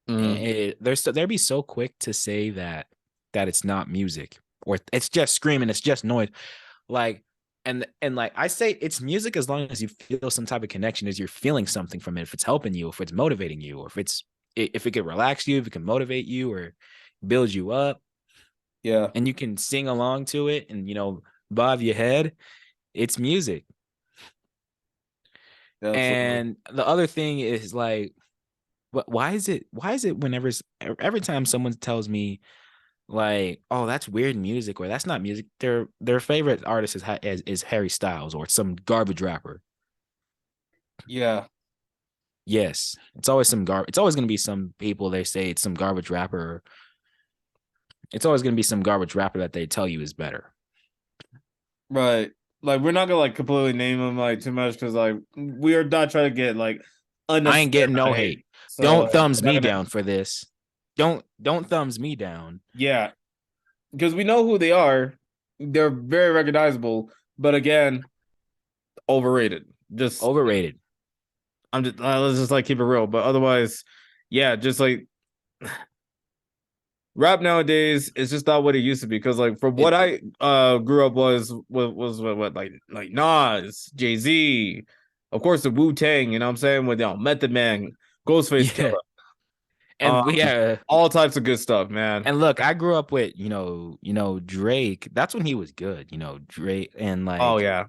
Mhm. they'd be so quick to say that it's not music or it's just screaming, it's just noise. Like, And like I say, it's music as long as you feel some type of connection, as you're feeling something from it, if it's helping you, if it's motivating you, or if it can relax you, if it can motivate you or build you up, Yeah. and you can sing along to it and bob your head, it's music. Absolutely. And the other thing is like, why is it whenever every time someone tells me like, oh, that's weird music, or that's not music, their favorite artist is Harry Styles or some garbage rapper. Yeah. Yes, it's always some it's always going to be some people, they say it's some garbage rapper. It's always going to be some garbage rapper that they tell you is better. Right. Like, we're not gonna like completely name them like too much, because like we are not trying to get like I ain't getting no hate. hate. So, Don't thumbs we're not me gonna- down for this. Don't thumbs me down. Yeah, because we know who they are. They're very recognizable, but again, overrated. Just Overrated. I'm just let's just like keep it real. But otherwise, yeah, just like rap nowadays is just not what it used to be. Because like from what I grew up was what like Nas, Jay-Z, of course the Wu-Tang, you know what I'm saying, with Method Man, Ghostface Yeah. Killer. And All types of good stuff, man. and look, I grew up with, Drake. That's when he was good, Drake, and like, Oh yeah.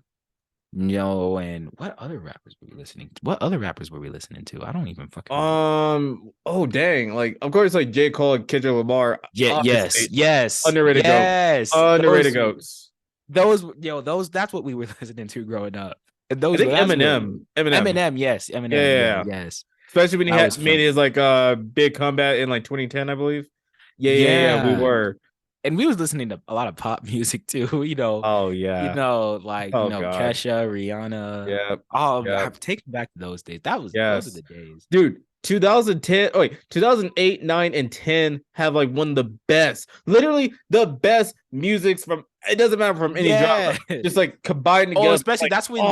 and what other rappers were we listening to? What other rappers were we listening to? I don't even fucking Oh dang, like of course like J. Cole and Kendrick Lamar. Yeah, Obviously, yes. underrated Yes. goats. Underrated goats. Those that's what we were listening to growing up. And I those think that's Eminem. Eminem, yes. Eminem, Yeah. yes. Especially when he That was had made fun. his like big comeback in like 2010, I believe. Yeah, we Yeah. were. And we was listening to a lot of pop music too, Oh yeah. like, Oh god. Kesha, Rihanna. Yeah. Oh, Yeah. I've taken back to those days. Those are Yes. the days. Dude, 2010, oh wait, 2008, 9, and 10 have like one of the best, literally the best musics from, it doesn't matter, from any genre. Yeah. Just like combined Oh, together. especially Like, that's when,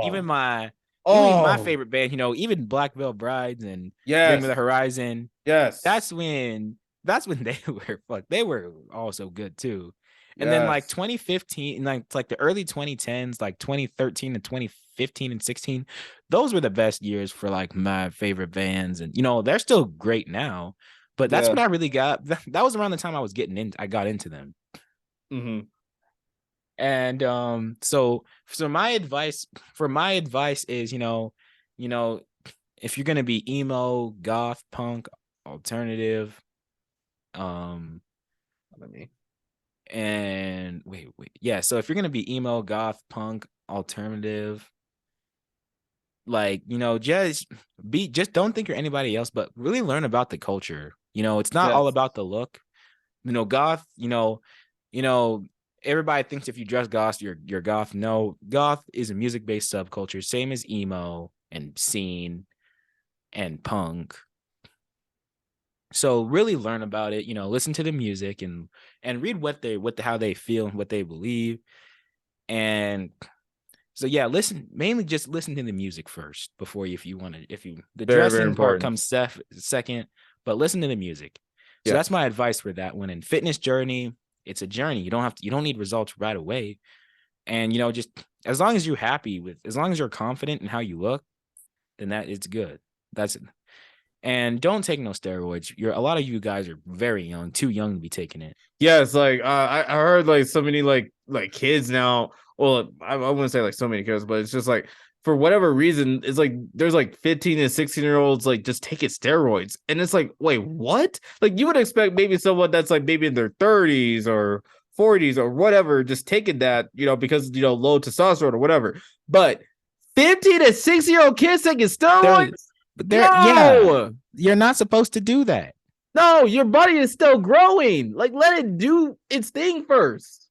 even my favorite band, even Black Veil Brides and Bring Me yes, the Horizon. yes, That's when they they were also good too. And then like yes, 2015, like the early 2010s, like 2013 to 2015 and 16, those were the best years for like my favorite bands. And they're still great now, but that's yeah. when I really got that was around the time I got into them. Mm-hmm. And so my advice is, if you're gonna be emo, goth, punk, alternative, Let me. and wait, yeah. So if you're gonna be emo, goth, punk, alternative, like, just don't think you're anybody else, but really learn about the culture. It's not all Yes. about the look. Goth, everybody thinks if you dress goth, you're goth. No, goth is a music-based subculture, same as emo and scene and punk. So really learn about it, listen to the music and read how they feel and what they believe. And so yeah, just listen to the music first before the Very, very dressing part important. comes second, but listen to the music. So Yeah. that's my advice for that one. And fitness journey, it's a journey. You don't need results right away. And just as long as you're confident in how you look, then that it's good. That's it. And don't take no steroids. A lot of you guys are very young, too young to be taking it. Yeah, it's like I heard like so many like kids now. Well, I wouldn't say like so many kids, but it's just like for whatever reason, it's like there's like 15 and 16-year-olds like just taking steroids, and it's like, wait, what? Like you would expect maybe someone that's like maybe in their 30s or 40s or whatever just taking that, because low testosterone or whatever. But 15 and 16-year-old kids taking steroids? Yeah, you're not supposed to do that. No, your body is still growing. Like, let it do its thing first.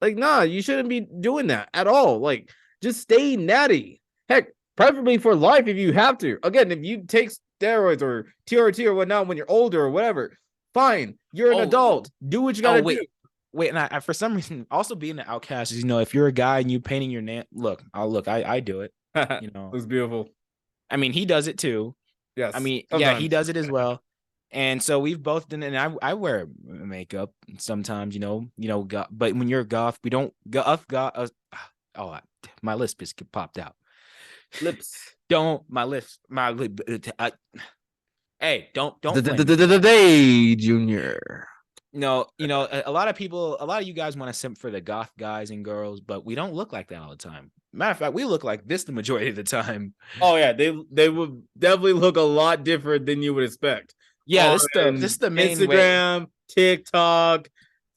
Like, nah, you shouldn't be doing that at all. Like, just stay natty. Heck, preferably for life if you have to. Again, if you take steroids or TRT or whatnot when you're older or whatever, fine. You're an adult. Do what you gotta do. Wait, and I for some reason also being an outcast is, if you're a guy and you painting your nail, I do it. It's beautiful. I mean, he does it too. Yes. I mean, sometimes. yeah, he does it as well. And so we've both done, and I wear makeup sometimes, but when you're goth, we don't goth. Oh, my lisp just popped out. Lips. Don't my lips, my lip. Hey, don't Day Junior. No, a lot of you guys want to simp for the goth guys and girls, but we don't look like that all the time. Matter of fact, we look like this the majority of the time. Oh yeah, they would definitely look a lot different than you would expect. Yeah, this is the main Instagram, way. TikTok,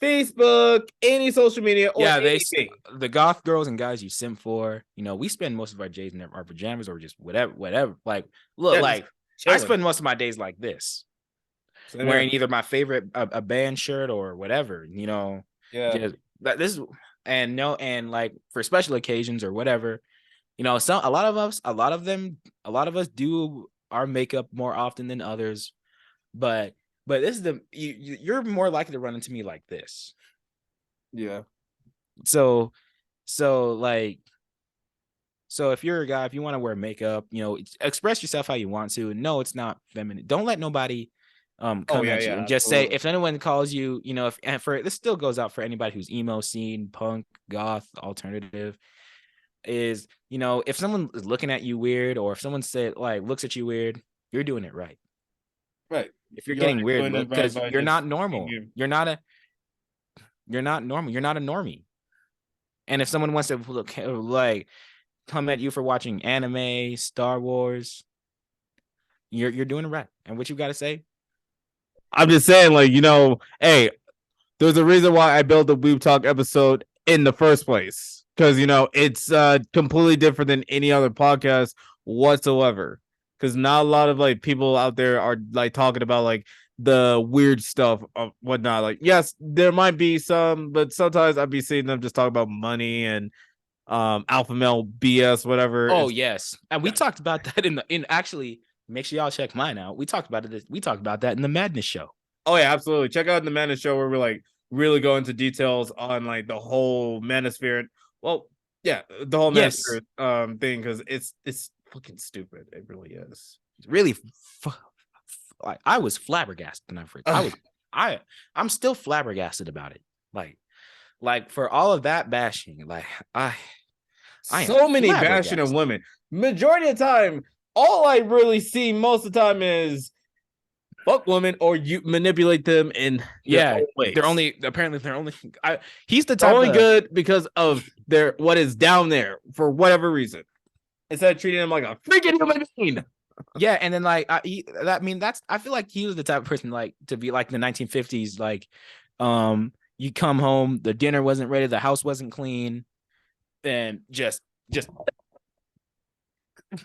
Facebook, any social media, or anything. The goth girls and guys you simp for, we spend most of our days in our pajamas or just whatever. Like, look, I spend most of my days like this, wearing either my favorite a band shirt or whatever, Yeah. Just, this and like for special occasions or whatever, a lot of us do our makeup more often than others, but this is you're more likely to run into me like this. Yeah. So if you're a guy, if you want to wear makeup, express yourself how you want to. No, it's not feminine. Don't let nobody come at you and just say, if anyone calls you, this still goes out for anybody who's emo scene, punk, goth, alternative, is, if someone is looking at you weird, or if someone looks at you weird, you're doing it right. Right. If you're getting weird because you're not normal. You're not normal. You're not a normie. And if someone wants to come at you for watching anime, Star Wars, you're doing it right. And what you got to say? I'm just saying, hey, there's a reason why I built the Weeb Talk episode in the first place, because it's completely different than any other podcast whatsoever. Because not a lot of people out there are talking about the weird stuff of whatnot. Yes, there might be some, but sometimes I'd be seeing them just talk about money and alpha male BS, whatever. Oh yes, and we talked about that in actually. Make sure y'all check mine out. We talked about it. We talked about that in the Madness show. Oh yeah, absolutely. Check out the Madness show where we're really go into details on the whole manosphere. Well, yeah, the whole manosphere thing, because it's fucking stupid. It really is. It's really I was flabbergasted. I'm still flabbergasted about it. Like for all of that bashing, I so many bashing of women. Majority of the time, all I really see most of the time is fuck women, or you manipulate them in ways. They're only he's the type only good because of what is down there for whatever reason, instead of treating him like a freaking human being. Yeah, and then I feel like he was the type of person to be like in the 1950s, you come home, the dinner wasn't ready, the house wasn't clean, and just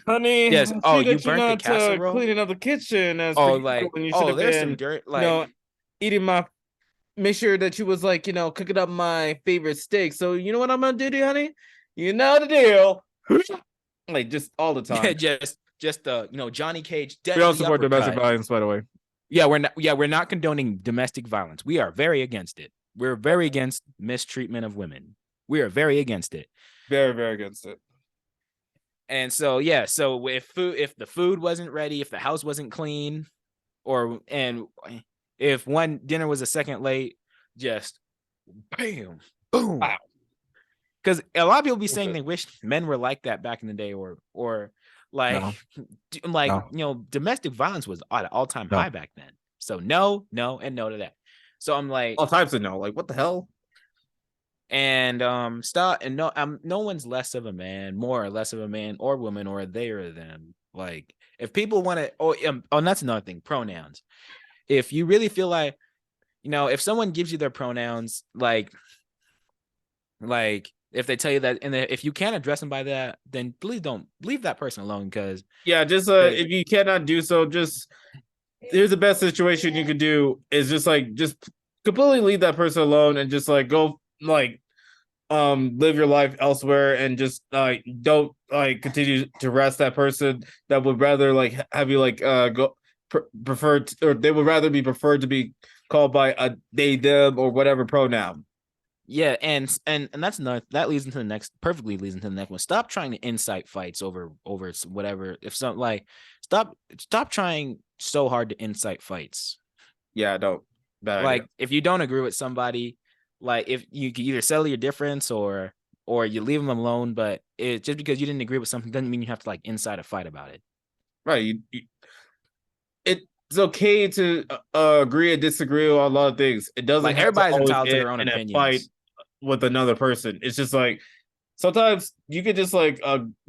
honey, yes. Oh, you burnt the casserole, cleaning up the kitchen. There's some dirt. Eating my. Make sure that you was cooking up my favorite steak. So you know what I'm gonna do to you, honey? You know the deal. Just all the time. just Johnny Cage. We don't support domestic violence, by the way. Yeah, we're not condoning domestic violence. We are very against it. We're very against mistreatment of women. We are very against it. Very, very against it. And so if the food wasn't ready, if the house wasn't clean, and if one dinner was a second late, just bam, boom. Wow. Because a lot of people be saying they wish men were like that back in the day, or domestic violence was at an all-time high back then. So no, and no to that. So I'm like, all types of no, what the hell? And stop, and no one's less of a man, more or less of a man or woman, or they or them. If people want to, and that's another thing, pronouns. If you really feel if someone gives you their pronouns, if they tell you that, and if you can't address them by that, then please don't leave that person alone. Because if you cannot do so, here's the best situation you could do is just completely leave that person alone and just go live your life elsewhere, and just don't continue to harass that person that would rather have you go preferred, or they would rather be preferred to be called by a they them or whatever pronoun. Yeah, and that's another that leads into the next one. Stop trying to incite fights over whatever. If some stop trying so hard to incite fights. Yeah, don't. Bad idea. Like if you don't agree with somebody, like if you can either settle your difference or you leave them alone, but it just because you didn't agree with something doesn't mean you have to like incite a fight about it. Right. It's okay to agree and disagree on a lot of things. It doesn't Like have to everybody's always entitled to end their own in a fight opinions. with another person. It's just like sometimes you could just like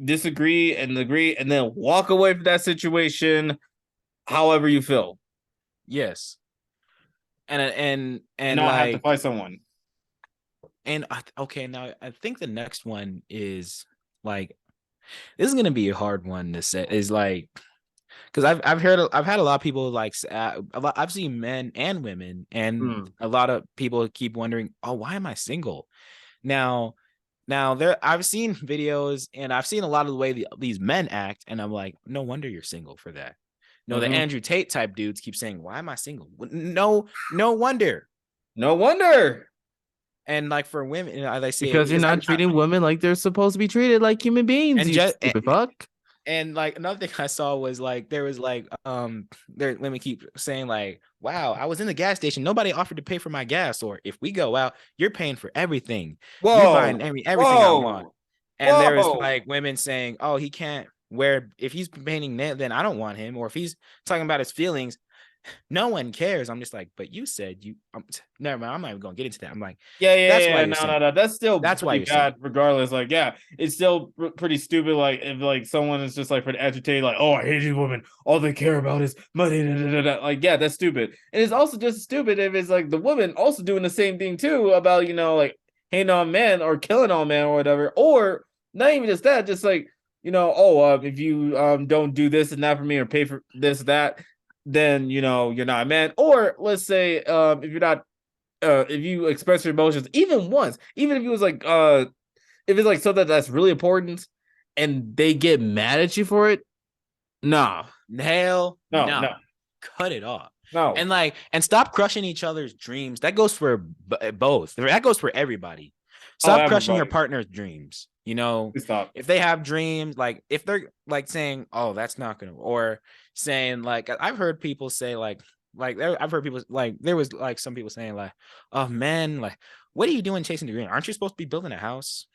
disagree and agree and then walk away from that situation however you feel. Yes. And not have to like fight someone. and okay, now I think the next one is like this is gonna be a hard one to say. Is like because I've had a lot of people like I've seen men and women and a lot of people keep wondering, oh, why am I single? Now there I've seen videos and I've seen a lot of the way these men act, and I'm like, no wonder you're single for that. No, the Andrew Tate type dudes keep saying, why am I single? No wonder. No wonder. And like for women, they say Because you're not treating women like they're supposed to be treated, like human beings. And you stupid fuck. And like another thing I saw was like there was like there let me keep saying like, wow, I was in the gas station, nobody offered to pay for my gas, or if we go out, you're paying for everything. Whoa. You're buying everything I want. And there was like women saying, oh, he can't wear, if he's painting that, then I don't want him. Or if he's talking about his feelings, no one cares. I'm just like, but you said you never mind. I'm not even gonna get into that. I'm like, No. That's still why you're bad. Regardless, like, yeah, it's still pretty stupid. Like, if like someone is just like for the agitate, like, oh, I hate these women. All they care about is money. Like, yeah, that's stupid. And it's also just stupid if it's like the woman also doing the same thing too about like hating on men or killing on men or whatever, or not even just that, just like if you don't do this and that for me or pay for this that, then you're not a man. Or let's say if you're not if you express your emotions even once, even if it was like if it's like something that's really important and they get mad at you for it, no, cut it off. No. And stop crushing each other's dreams. That goes for both. That goes for everybody. Stop crushing your partner's dreams. Stop. If they have dreams, like if they're like saying, oh, that's not gonna, or saying like, I've heard people say I've heard people like, there was like some people saying like, oh man, like, what are you doing chasing the dream? Aren't you supposed to be building a house?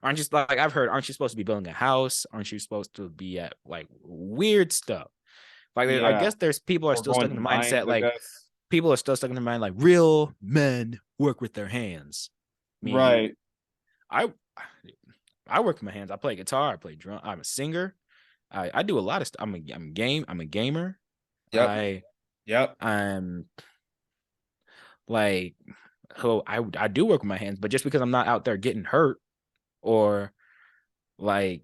Aren't you supposed to be building a house? Aren't you supposed to be at like weird stuff? Like, I guess there's people are still stuck in the mindset, like people are still stuck in their mind, like real men work with their hands. Right. I work with my hands. I play guitar. I play drum. I'm a singer. I do a lot of stuff. I'm a gamer. Yep. I'm like, I do work with my hands, but just because I'm not out there getting hurt or like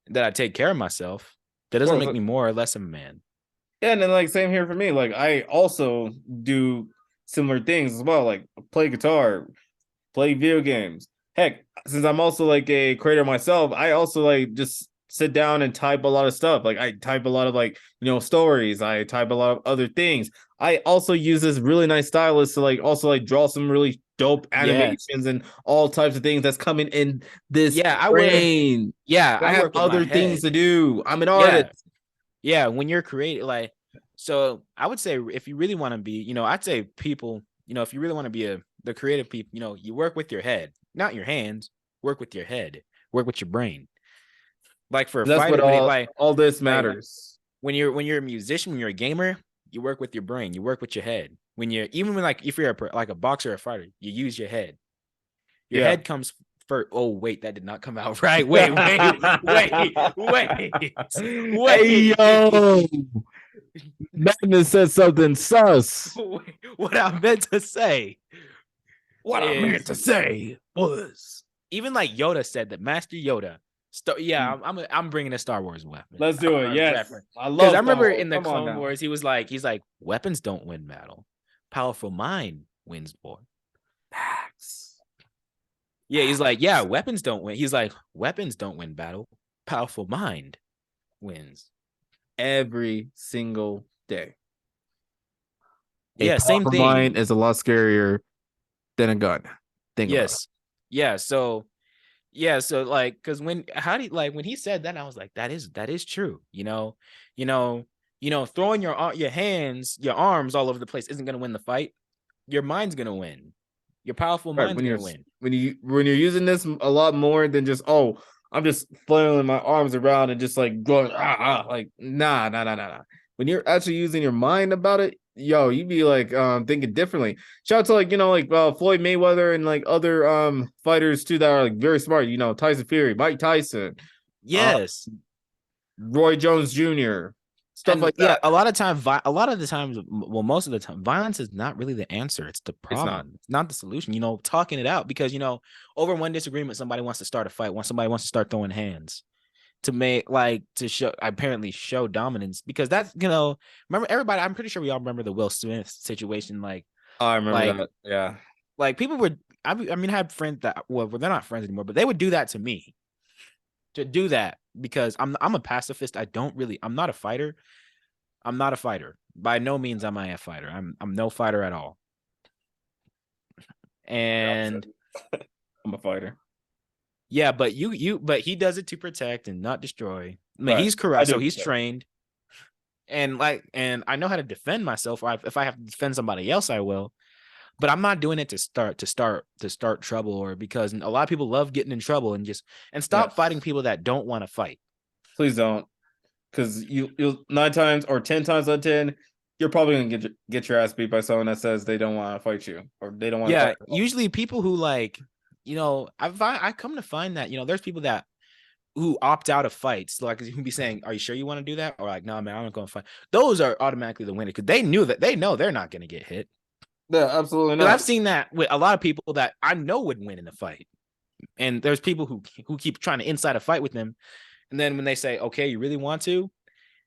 that I take care of myself, that doesn't make me more or less of a man. Yeah, and then like same here for me. Like I also do similar things as well, like play guitar, play video games. Heck, since I'm also like a creator myself, I also like just sit down and type a lot of stuff. Like I type a lot of like, stories. I type a lot of other things. I also use this really nice stylus to like also like draw some really dope animations and all types of things that's coming in this brain. I have other things to do. I'm an artist. Yeah, when you're creating, like, so I would say if you really want to be, I'd say people, if you really want to be the creative people, you work with your head, not your hands. Work with your head. Work with your brain. Like for that's fighting, what all this matters. When you're a musician, when you're a gamer, you work with your brain. You work with your head. If you're a boxer or a fighter, you use your head. Your head comes first. Oh wait, that did not come out right. Wait. Hey yo, Madness said something sus. What I meant to say. I meant to say was, even like Yoda said that Master Yoda. I'm bringing a Star Wars weapon. Let's do it. Yes, I remember in the Clone Wars, he's like, weapons don't win battle, powerful mind wins war. Facts. Yeah, he's like, weapons don't win. He's like, weapons don't win battle, powerful mind wins every single day. Same thing. Mind is a lot scarier than a gun. So like, because when he said that, I was like, that is true. throwing your arms all over the place isn't going to win the fight. Your mind's going to win. Your powerful mind's going to win. When you're using this a lot more than just, oh, I'm just flailing my arms around and just like going, like, nah. When you're actually using your mind about it, yo, you'd be like thinking differently. Shout out to like, Floyd Mayweather and like other fighters too that are like very smart, Tyson Fury, Mike Tyson. Yes. Roy Jones Jr. Stuff like that. Yeah, most of the time, violence is not really the answer. It's the problem. It's not the solution. Talking it out, because over one disagreement, somebody wants to start a fight. Somebody wants to start throwing hands to show dominance, because that's remember everybody. I'm pretty sure we all remember the Will Smith situation. Like, I remember that. Yeah, like people would. I had friends that they're not friends anymore, but they would do that to me. To do that because I'm a pacifist. I'm not a fighter. By no means am I a fighter. I'm no fighter at all. And I'm a fighter. Yeah, but but he does it to protect and not destroy. I mean, right. He's correct, so he's trained. And I know how to defend myself. Or if I have to defend somebody else, I will. But I'm not doing it to start trouble, or because a lot of people love getting in trouble and stop fighting people that don't want to fight. Please don't, because you'll 9 times or 10 times out of 10, you're probably gonna get your ass beat by someone that says they don't want to fight you or they don't want. Yeah, usually people who I come to find that there's people who opt out of fights, like who be saying, "Are you sure you want to do that?" Or like, "No, man, I'm not going to fight." Those are automatically the winner because they know they're not going to get hit. Yeah, absolutely not. I've seen that with a lot of people that I know would win in a fight, and there's people who keep trying to incite a fight with them, and then when they say, "Okay, you really want to,"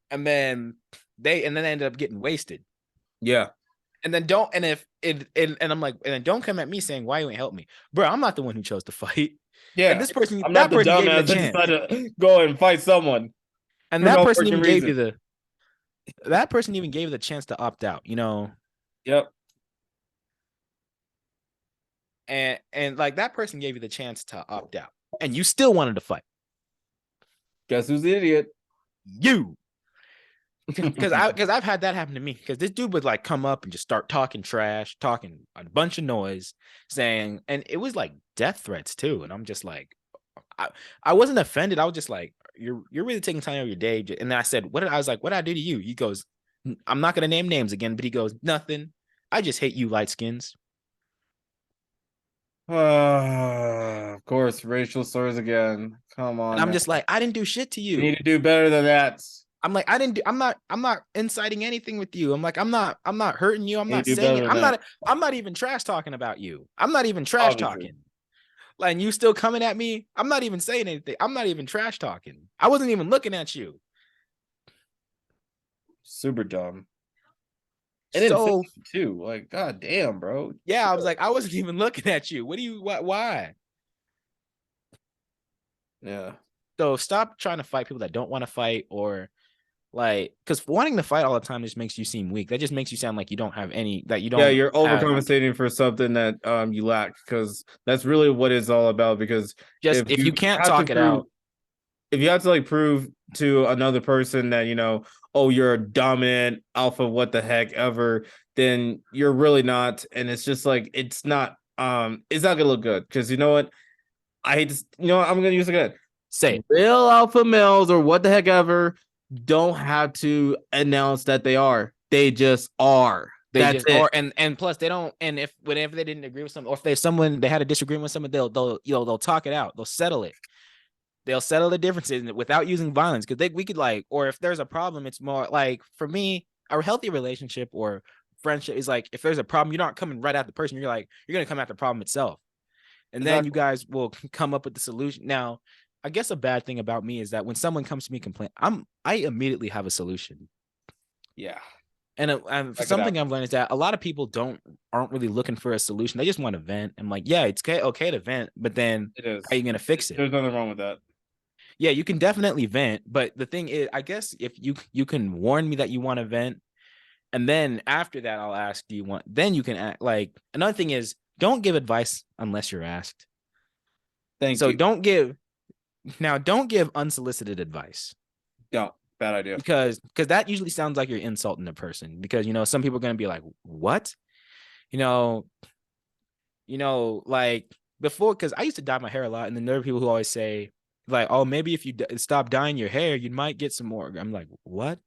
and then they end up getting wasted. Yeah, and then I'm like, and then don't come at me saying why you ain't help me, bro. I'm not the one who chose to fight. Yeah, and this person, I'm not the dumbass that decided to go and fight someone, and that person even gave you the chance to opt out. Yep. And like that person gave you the chance to opt out, and you still wanted to fight. Guess who's the idiot? You. Because I've had that happen to me. Because this dude would like come up and just start talking trash, talking a bunch of noise, saying, and it was like death threats too. And I'm just like, I wasn't offended. I was just like, you're really taking time out of your day. And then I said, what did I do to you? He goes, I'm not gonna name names again, but he goes, nothing. I just hate you light skins. Of course, racial slurs again. Come on. And I'm just like, I didn't do shit to you. You need to do better than that. I'm like, I'm not inciting anything with you. I'm like, I'm not hurting you. I'm not saying it. I'm not even trash talking about you. I'm not even trash talking. Like, and you still coming at me. I'm not even saying anything. I'm not even trash talking. I wasn't even looking at you. Super dumb. And so too, like, god damn, bro. Yeah, I was like, I wasn't even looking at you. Why? Yeah. So stop trying to fight people that don't want to fight, or like, because wanting to fight all the time just makes you seem weak. That just makes you sound like you don't have any, that you don't. Yeah, you're overcompensating for something that you lack, because that's really what it's all about. Because if you can't talk it out, if you have to like prove to another person that oh, you're a dominant alpha, what the heck ever, then you're really not. And it's just like, it's not gonna look good. Because you know what? I hate to, I'm gonna use it again. Say it. Real alpha males or what the heck ever don't have to announce that they are. They just are. That's it. And plus they don't. And whenever they didn't agree with something, or if they had a disagreement with someone, they'll talk it out. They'll settle it. They'll settle the differences without using violence. Because we could like, or if there's a problem, it's more like, for me, a healthy relationship or friendship is like, if there's a problem, you're not coming right at the person. You're gonna come at the problem itself, and then you guys will come up with the solution. Now, I guess a bad thing about me is that when someone comes to me complain, I immediately have a solution. Yeah. And something I've learned is that a lot of people aren't really looking for a solution. They just want to vent. I'm like, yeah, it's okay to vent, but then how are you going to fix it? There's nothing wrong with that. Yeah, you can definitely vent, but the thing is, I guess if you can warn me that you want to vent, and then after that, I'll ask, do you want? Then you can act. Like, another thing is, don't give advice unless you're asked. Thank you. So don't give unsolicited advice. Don't. Bad idea. Because that usually sounds like you're insulting the person, because some people are going to be like, what? Like before, because I used to dye my hair a lot, and then there are people who always say like, oh, maybe if you stop dyeing your hair, you might get some more. I'm like, what?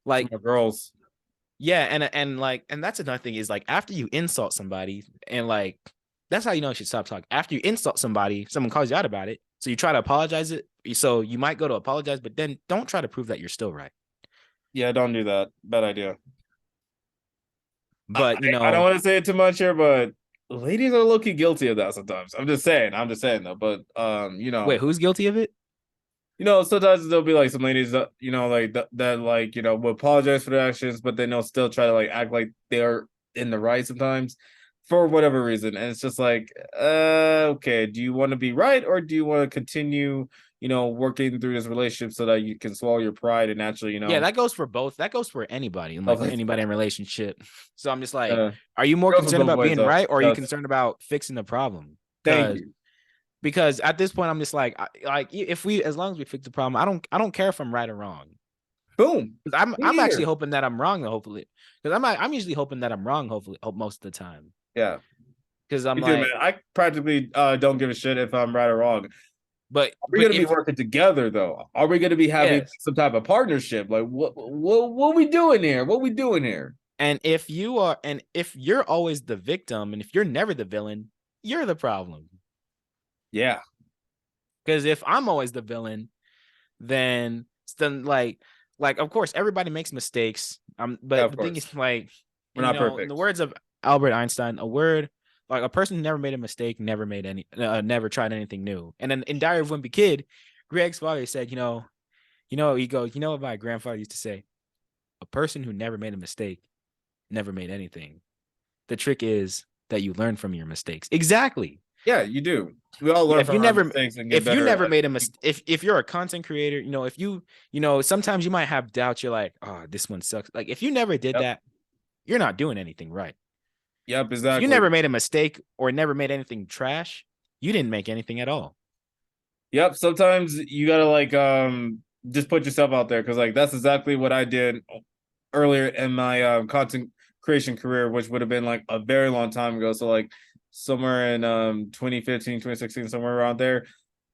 Like girls. Yeah, and that's another thing is like, after you insult somebody, and like that's how you should stop talking. After you insult somebody, someone calls you out about it, so you try to apologize it. So you might go to apologize, but then don't try to prove that you're still right. Yeah, don't do that. Bad idea. But I don't want to say it too much here, but ladies are low-key guilty of that sometimes. I'm just saying though. But wait, who's guilty of it? Sometimes there'll be like some ladies that will apologize for their actions, but then they'll still try to like act like they're in the right sometimes for whatever reason. And it's just like, okay, do you want to be right, or do you want to continue working through this relationship so that you can swallow your pride and actually Yeah, that goes for both. That goes for anybody, and like anybody in relationship. So I'm just like, are you more concerned about being right, or are you concerned about fixing the problem? Thank you. Because at this point, I'm just like as long as we fix the problem, I don't care if I'm right or wrong. Boom. I'm actually hoping that I'm wrong, hopefully, because I'm usually hoping that I'm wrong, hopefully, most of the time. Yeah. Because I'm man, I practically don't give a shit if I'm right or wrong. But are we going to be working together though? Are we going to be having some type of partnership? Like what we doing here? What we doing here? And if you're always the victim, and if you're never the villain, you're the problem. Yeah. Because if I'm always the villain, then like of course everybody makes mistakes. But the thing is, like, we're not perfect. In the words of Albert Einstein, a person who never made a mistake never tried anything new. And then in Diary of a Wimpy Kid, Greg's father said, he goes, what my grandfather used to say? A person who never made a mistake never made anything. The trick is that you learn from your mistakes. Exactly. Yeah, you do. We all learn from our mistakes and get better. If you never made a mistake, if you're a content creator, if you, sometimes you might have doubts. You're like, oh, this one sucks. Like, if you never did that, you're not doing anything right. Yep, exactly. If you never made a mistake or never made anything trash, you didn't make anything at all. Yep. Sometimes you gotta just put yourself out there, because like that's exactly what I did earlier in my content creation career, which would have been like a very long time ago. So like somewhere in 2015, 2016, somewhere around there.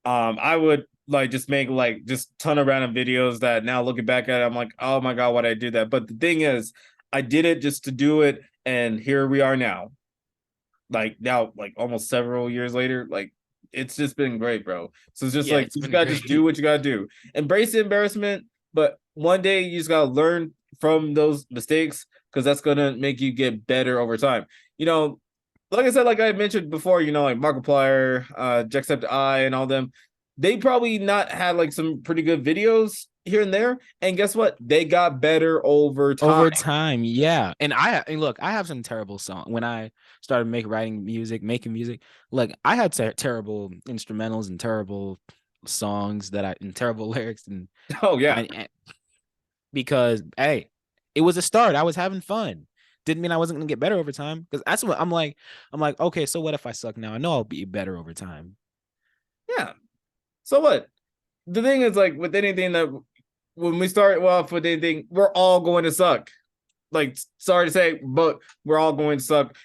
I would like just make like just ton of random videos that now looking back at it, I'm like, oh my God, why did I do that? But the thing is, I did it just to do it. And here we are now. Like now, like almost several years later, like it's just been great, bro. So it's just like, you gotta just do what you gotta do. Embrace the embarrassment, but one day you just gotta learn from those mistakes, because that's gonna make you get better over time. Like I said, like I mentioned before, like Markiplier, Jacksepticeye, and all them, they probably not had like some pretty good videos here and there, and guess what? They got better over time. Yeah. And look, I have some terrible songs. When I started making music, like I had terrible instrumentals and terrible songs and terrible lyrics, and because hey, it was a start. I was having fun. Didn't mean I wasn't gonna get better over time, because that's what I'm like, okay, so what if I suck now? I know I'll be better over time. Yeah. So what? The thing is, like with anything that when we start off with anything, we're all going to suck. Like, sorry to say, but we're all going to suck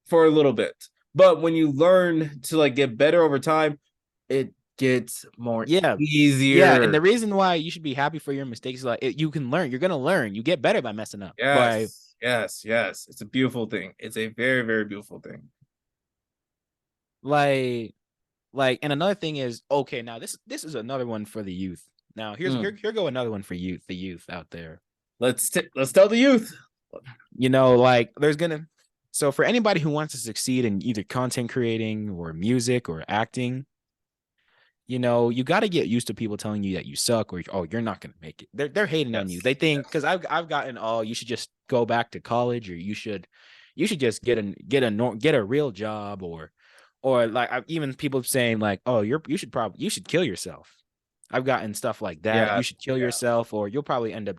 for a little bit. But when you learn to like get better over time, it gets more easier. Yeah, and the reason why you should be happy for your mistakes is like you can learn. You're gonna learn. You get better by messing up. Yes. It's a beautiful thing. It's a very, very beautiful thing. Like, and another thing is, okay, now this is another one for the youth. Now here go another one for the youth out there. Let's tell the youth. Like so for anybody who wants to succeed in either content creating or music or acting, you got to get used to people telling you that you suck, or you're not gonna make it. They're hating on you. They think, because I've gotten, you should just go back to college, or you should just get a real job, or like even people saying like, oh, you should kill yourself. I've gotten stuff like that. Yeah, you should kill yourself, or you'll probably end up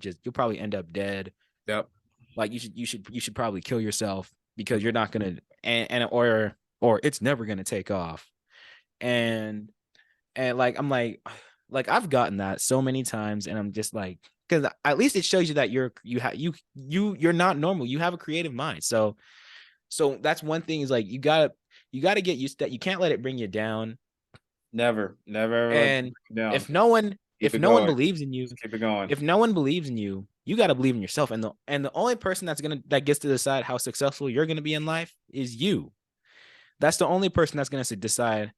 dead. Yep. Like you should probably kill yourself, because you're not gonna or it's never gonna take off. And like I'm like I've gotten that so many times, and I'm just like, because at least it shows you that you're not normal. You have a creative mind. So that's one thing is like you gotta get used to that. You can't let it bring you down. Never ever And down. if no one believes in you, just keep it going. If no one believes in you, you got to believe in yourself. And the only person that gets to decide how successful you're gonna be in life is you. That's the only person that's gonna decide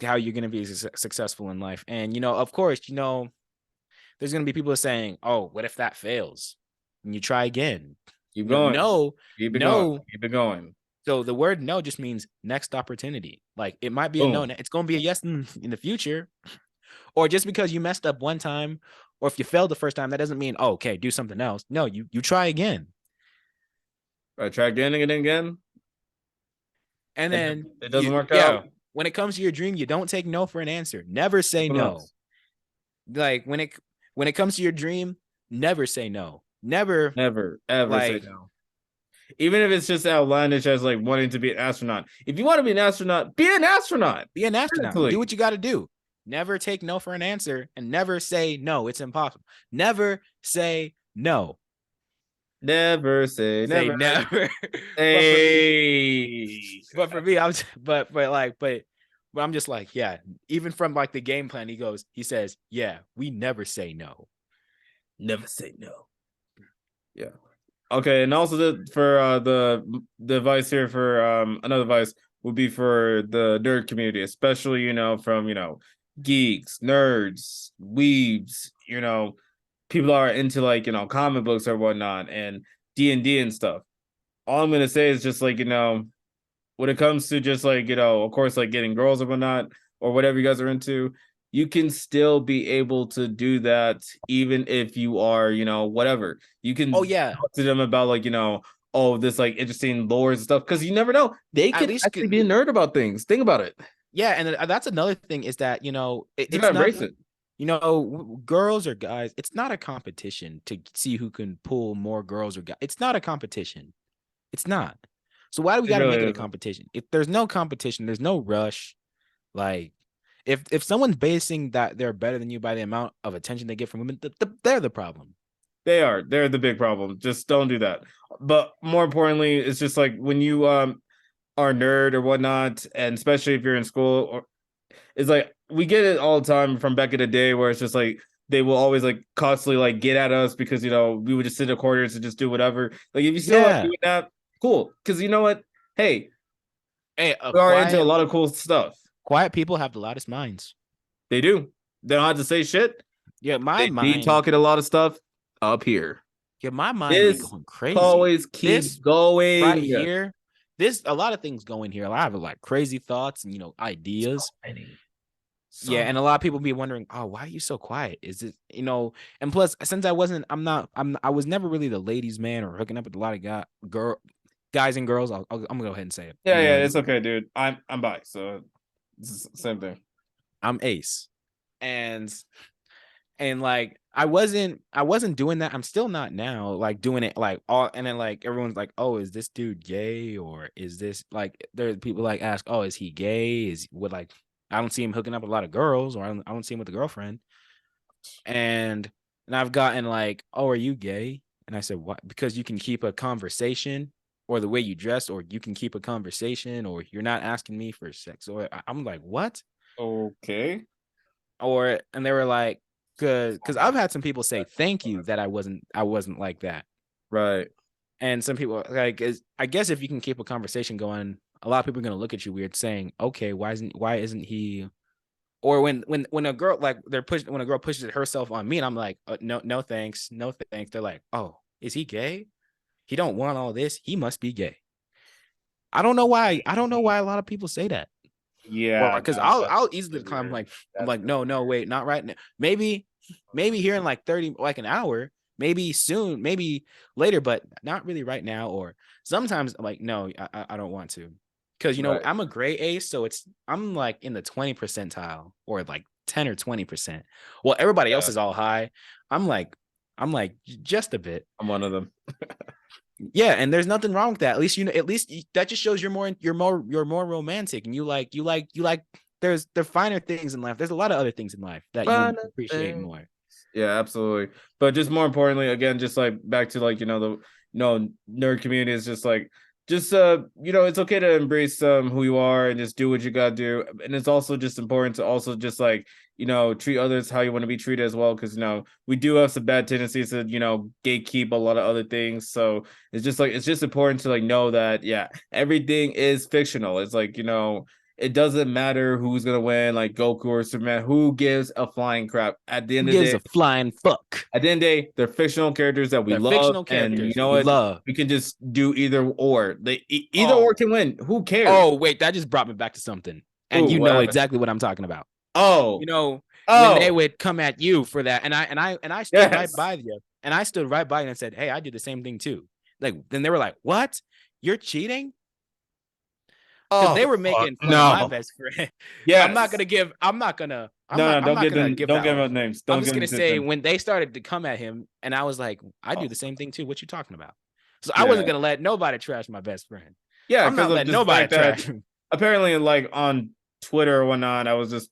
how you're gonna be successful in life. And of course, there's gonna be people saying, "Oh, what if that fails?" And you try again. Keep going. No, keep it going. Keep it going. So the word no just means next opportunity. Like it might be a no. It's going to be a yes in the future. Or just because you messed up one time, or if you failed the first time, that doesn't mean, okay, do something else. No, you try again. Right, try again and again. And then it doesn't work out. When it comes to your dream, you don't take no for an answer. Never say no. Like when it comes to your dream, never say no. Never ever say no. Even if it's just outlandish as like wanting to be an astronaut. If you want to be an astronaut, be an astronaut. Be an astronaut. Do what you got to do. Never take no for an answer, and never say no. It's impossible. Never say no. Never say never. Hey. But for me, but I'm just like, yeah. Even from like the game plan, he says, yeah, we never say no. Never say no. Yeah. Okay, and also for the advice here for another advice would be for the nerd community, especially from geeks, nerds, weebs, people are into like comic books or whatnot and D&D and stuff. All I'm gonna say is just like when it comes to just like of course like getting girls or whatnot or whatever you guys are into, you can still be able to do that even if you are, whatever. You can talk to them about like, this like interesting lore and stuff, because you never know. They can actually be a nerd about things. Think about it. Yeah, and that's another thing is that, it's not embrace it. Girls or guys, it's not a competition to see who can pull more girls or guys. It's not a competition. It's not. So why do we got to make it a competition? If there's no competition, there's no rush. Like, if someone's basing that they're better than you by the amount of attention they get from women, they're the problem. They're the big problem. Just don't do that. But more importantly, it's just like when you are a nerd or whatnot, and especially if you're in school, it's like we get it all the time from back in the day where it's just like they will always like constantly like get at us because we would just sit in the corners and just do whatever. Like if you still like doing that, cool. Because you know what? Hey, we are into a lot of cool stuff. Quiet people have the loudest minds. They do. They don't have to say shit. Yeah, my mind. Be talking a lot of stuff up here. Yeah, my mind is going crazy. Always keep going right here. A lot of things going here. I have like crazy thoughts and ideas. Yeah, and a lot of people be wondering, oh, why are you so quiet? Is it And plus, since I was never really the ladies' man or hooking up with a lot of guys and girls. I'm gonna go ahead and say it. Yeah, it's okay, dude. I'm bi, so it's the same thing. I'm ace, and like I wasn't doing that. I'm still not now. Like doing it like all, and then like everyone's like, oh, is this dude gay or is this like? There's people like ask, oh, is he gay? I don't see him hooking up with a lot of girls, or I don't see him with a girlfriend. And I've gotten like, oh, are you gay? And I said, what? Because you can keep a conversation, or the way you dress, or you can keep a conversation, or you're not asking me for sex. Or I'm like, what? Okay. And they were like, because I've had some people say thank you that I wasn't like that. Right. And some people like, I guess if you can keep a conversation going, a lot of people are gonna look at you weird, saying, okay, why isn't he? Or when a girl when a girl pushes herself on me, and I'm like, no thanks. They're like, oh, is he gay? He don't want all this. He must be gay. I don't know why. A lot of people say that. Yeah, because I'll easily climb. I'm like, no, wait, not right now. Maybe here in like 30, like an hour. Maybe soon. Maybe later, but not really right now. Or sometimes I'm like, no, I don't want to, because right. I'm a gray ace, so I'm like in the 20 percentile, or like 10 or 20%. Well, everybody else is all high. I'm like just a bit. I'm one of them. Yeah, and there's nothing wrong with that. At least that just shows you're more romantic, and you like there's finer things in life. There's a lot of other things in life that you appreciate more. Yeah, absolutely. But just more importantly, again, just like back to like, the nerd community is just like just it's okay to embrace who you are and just do what you gotta do. And it's also just important to also just like, treat others how you want to be treated as well. Cause we do have some bad tendencies to, gatekeep a lot of other things. So it's just important to like know that everything is fictional. It's like, it doesn't matter who's gonna win, like Goku or Superman. Who gives a flying crap? At the end Who of the gives day, a flying fuck? at the end of the day, they're fictional characters that we They're love, fictional and you characters know we what? love. We can just do either or. Either Oh. or can win. Who cares? Oh, wait, that just brought me back to something. And Ooh, you what know happened? exactly what I'm talking about. Oh, When they would come at you for that, and I stood right Yes. by you, and I stood right by you and said, "Hey, I do the same thing too." Like, then they were like, "What? You're cheating?" Because they were making fun of my best friend. Yes. I'm not gonna give. I'm not gonna. I'm not don't gonna give give don't that give one. out names. I'm Don't just give gonna them say names. when they started to come at him, and I was like, I do the same thing too. What you talking about? So I Yeah. wasn't gonna let nobody trash my best friend. Yeah, I'm not because letting nobody trash him. Apparently, like on Twitter or whatnot, I was just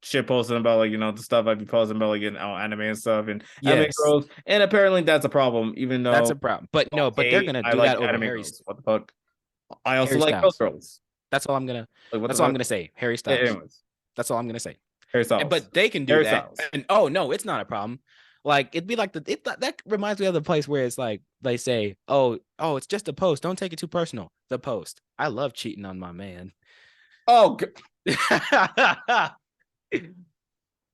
shit posting about like the stuff I'd be posting about like anime and stuff and anime Yes. girls, and apparently that's a problem. Even though That's a problem. But no, but they're gonna I do like that over anime Harry. girls. What the fuck? I also Harry like Styles. girls. That's all I'm gonna. Like, what That's the all fuck? I'm gonna say. Harry Styles. Anyways, That's all I'm gonna say. Harry Styles. But they can do Harry that. Styles. And oh no, it's not a problem. Like it'd be like that reminds me of the place where it's like they say, oh, it's just a post. Don't take it too personal. The post. I love cheating on my man. Oh,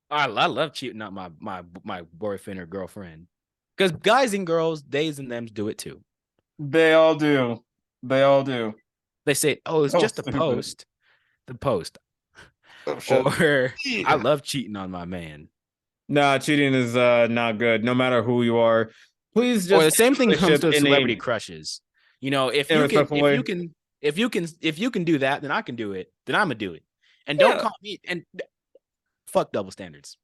I love cheating on my boyfriend or girlfriend. Because guys and girls, theys and thems do it too. they all do. They all do. They say, oh, it's just a post. The post. Oh, shit. Or I love cheating on my man. Nah, cheating is not good. No matter who you are, please just. Or the same thing comes to in celebrity crushes. If you can do that, then I can do it. Then I'm gonna do it. And don't call me and fuck double standards.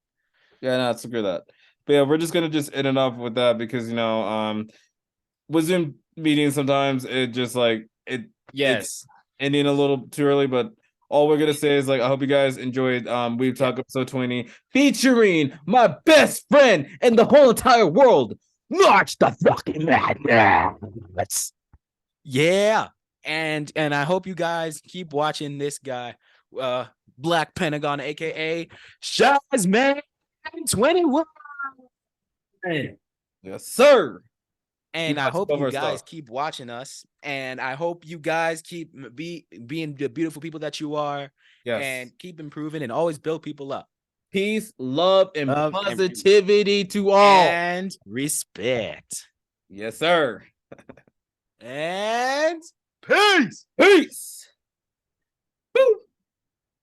Yeah, no, it's screw that. But yeah, we're just gonna just end it off with that because with Zoom meetings sometimes it just like it's ending a little too early, but all we're gonna say is like I hope you guys enjoyed Weeb Talk episode 20 featuring my best friend in the whole entire world, MarchxMadness. Yeah. And I hope you guys keep watching this guy, Black Pentagon, aka Shazman 21. Yes, sir. And I hope you guys keep watching us. And I hope you guys keep being the beautiful people that you are. Yes. And keep improving and always build people up. Peace, love, and positivity to all. And respect. Yes, sir. And peace.